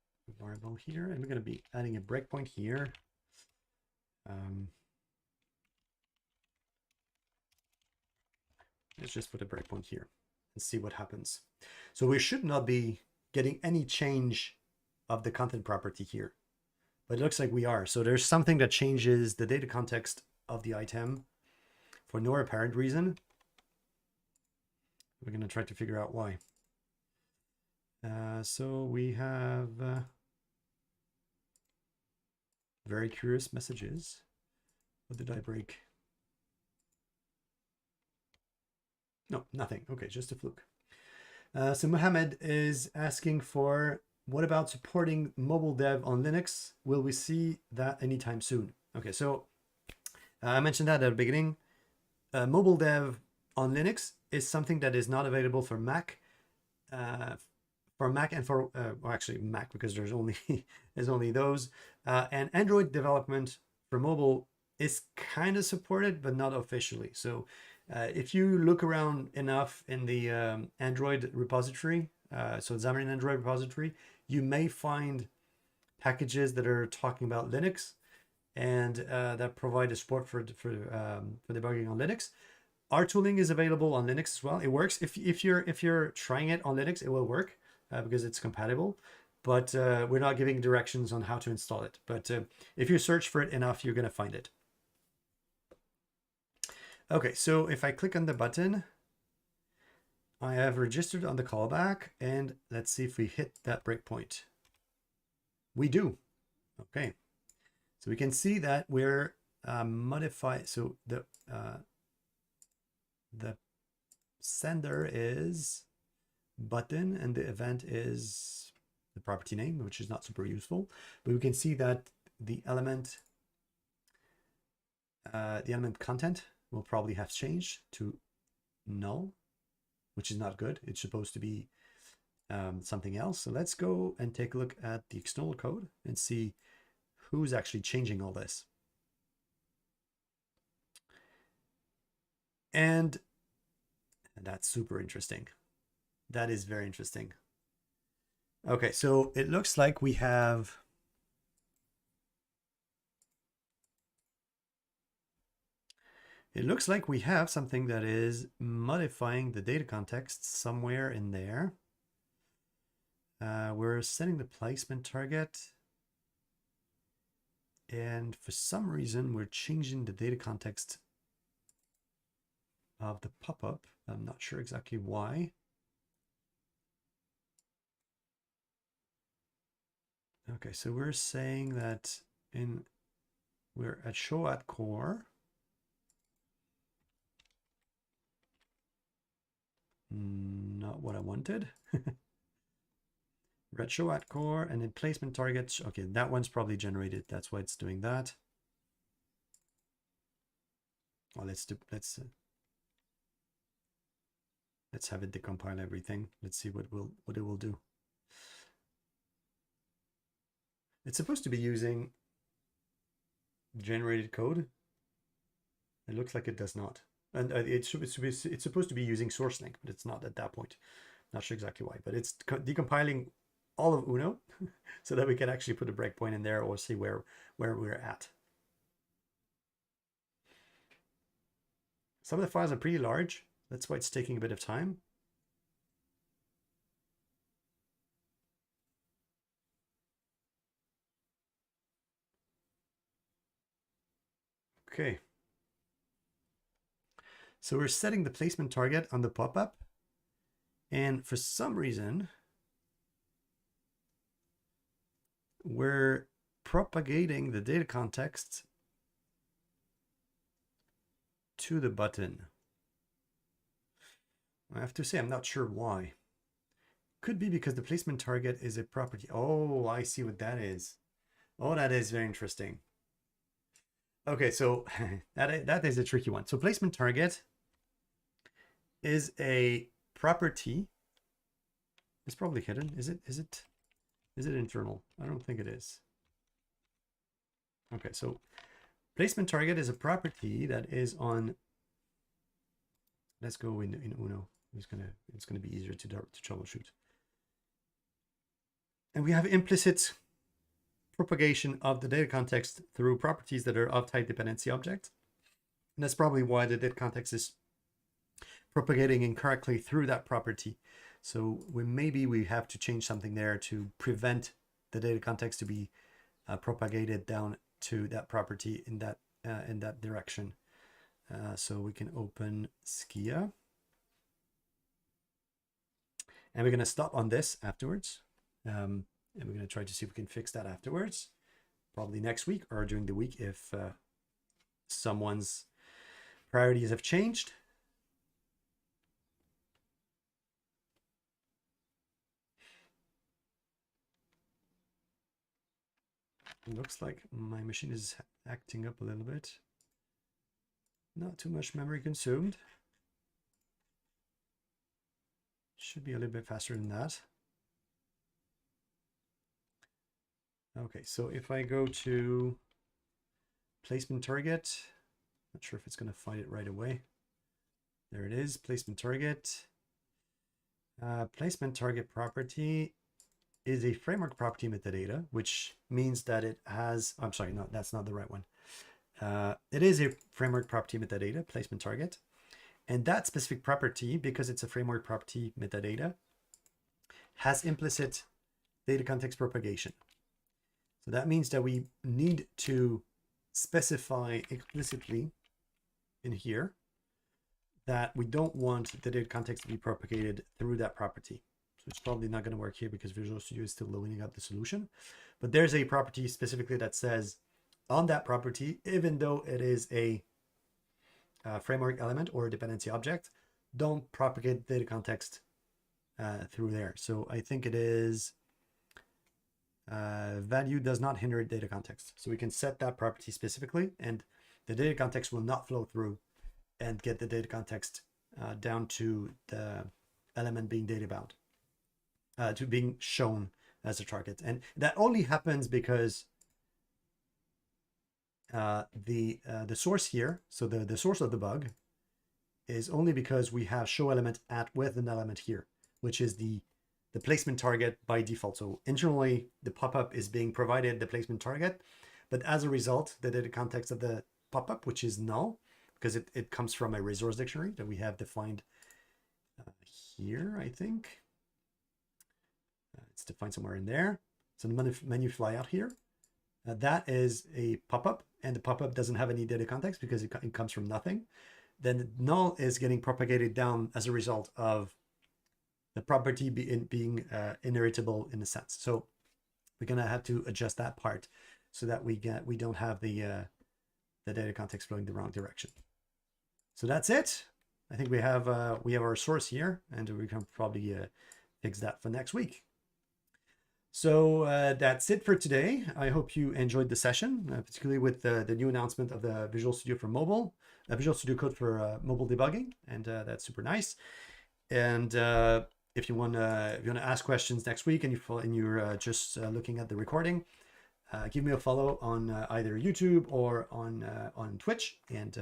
variable here, and we're going to be adding a breakpoint here. Let's just put a breakpoint here and see what happens. So we should not be getting any change of the content property here, but it looks like we are. So there's something that changes the data context of the item for no apparent reason. We're going to try to figure out why. So we have very curious messages. What did I break? No, nothing. Okay, just a fluke. So Mohammed is asking for, what about supporting mobile dev on Linux? Will we see that anytime soon? Okay, so I mentioned that at the beginning. Mobile dev on Linux is something that is not available for Mac. For Mac and for well, actually Mac, because there's only those. And Android development for mobile is kind of supported, but not officially. So if you look around enough in the Android repository, so Xamarin Android repository, you may find packages that are talking about Linux and that provide a support for debugging on Linux. Our tooling is available on Linux as well. It works. If you're trying it on Linux, it will work because it's compatible. But we're not giving directions on how to install it. But if you search for it enough, you're going to find it. Okay, so if I click on the button, I have registered on the callback, and let's see if we hit that breakpoint. We do. Okay, so we can see that we're modified. So the sender is button, and the event is the property name, which is not super useful. But we can see that the element content will probably have changed to null, which is not good. It's supposed to be something else. So let's go and take a look at the external code and see who's actually changing all this. And that's super interesting. That is very interesting. Okay, so it looks like we have it looks like we have something that is modifying the data context somewhere in there. We're setting the placement target. And for some reason, we're changing the data context of the pop-up. I'm not sure exactly why. Okay, so we're saying that we're at show at core. Not what I wanted. Red show at core and then placement targets. Okay, that one's probably generated. That's why it's doing that. Well, let's have it decompile everything. Let's see what it will do. It's supposed to be using generated code. It looks like it does not. And it's supposed to be using source link, but it's not at that point. Not sure exactly why, but it's decompiling all of Uno so that we can actually put a breakpoint in there or see where we're at. Some of the files are pretty large. That's why it's taking a bit of time. Okay. So we're setting the placement target on the pop-up. And for some reason, we're propagating the data context to the button. I have to say, I'm not sure why. Could be because the placement target is a property. Oh, I see what that is. Oh, that is very interesting. Okay, so that is a tricky one. So placement target is a property. It's probably hidden. Is it internal? I don't think it is. Okay, so placement target is a property that is on. Let's go in Uno. It's gonna be easier to troubleshoot. And we have implicit propagation of the data context through properties that are of type dependency object. And that's probably why the data context is propagating incorrectly through that property. So maybe we have to change something there to prevent the data context to be propagated down to that property in that direction. So we can open Skia. And we're going to stop on this afterwards. And we're going to try to see if we can fix that afterwards, probably next week or during the week if someone's priorities have changed. It looks like my machine is acting up a little bit. Not too much memory consumed. Should be a little bit faster than that. Okay, so if I go to placement target, not sure if it's going to find it right away. There it is, placement target. Placement target property is a framework property metadata, which means that it has, I'm sorry, no, that's not the right one. It is a framework property metadata, placement target. And that specific property, because it's a framework property metadata, has implicit data context propagation. So that means that we need to specify explicitly in here that we don't want the data context to be propagated through that property. So it's probably not going to work here because Visual Studio is still loading up the solution. But there's a property specifically that says on that property, even though it is a framework element or a dependency object, don't propagate data context through there. So I think it is value does not hinder data context. So we can set that property specifically, and the data context will not flow through and get the data context down to the element being data bound, to being shown as a target. And that only happens because the source here, so the source of the bug is only because we have show element at with an element here, which is the placement target by default. So internally, the pop-up is being provided the placement target, but as a result, the data context of the pop-up, which is null, because it comes from a resource dictionary that we have defined here, I think. It's defined somewhere in there. So the menu flyout here, that is a pop-up, and the pop-up doesn't have any data context because it comes from nothing. Then the null is getting propagated down as a result of the property being inheritable in a sense. So we're gonna have to adjust that part so that we don't have the data context flowing the wrong direction. So that's it. I think we have our source here, and we can probably fix that for next week. So that's it for today. I hope you enjoyed the session, particularly with the new announcement of the Visual Studio for mobile, Visual Studio Code for mobile debugging, and that's super nice. And if you want to ask questions next week, and you're just looking at the recording, give me a follow on either YouTube or on Twitch. And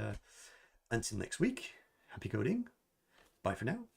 until next week, happy coding. Bye for now.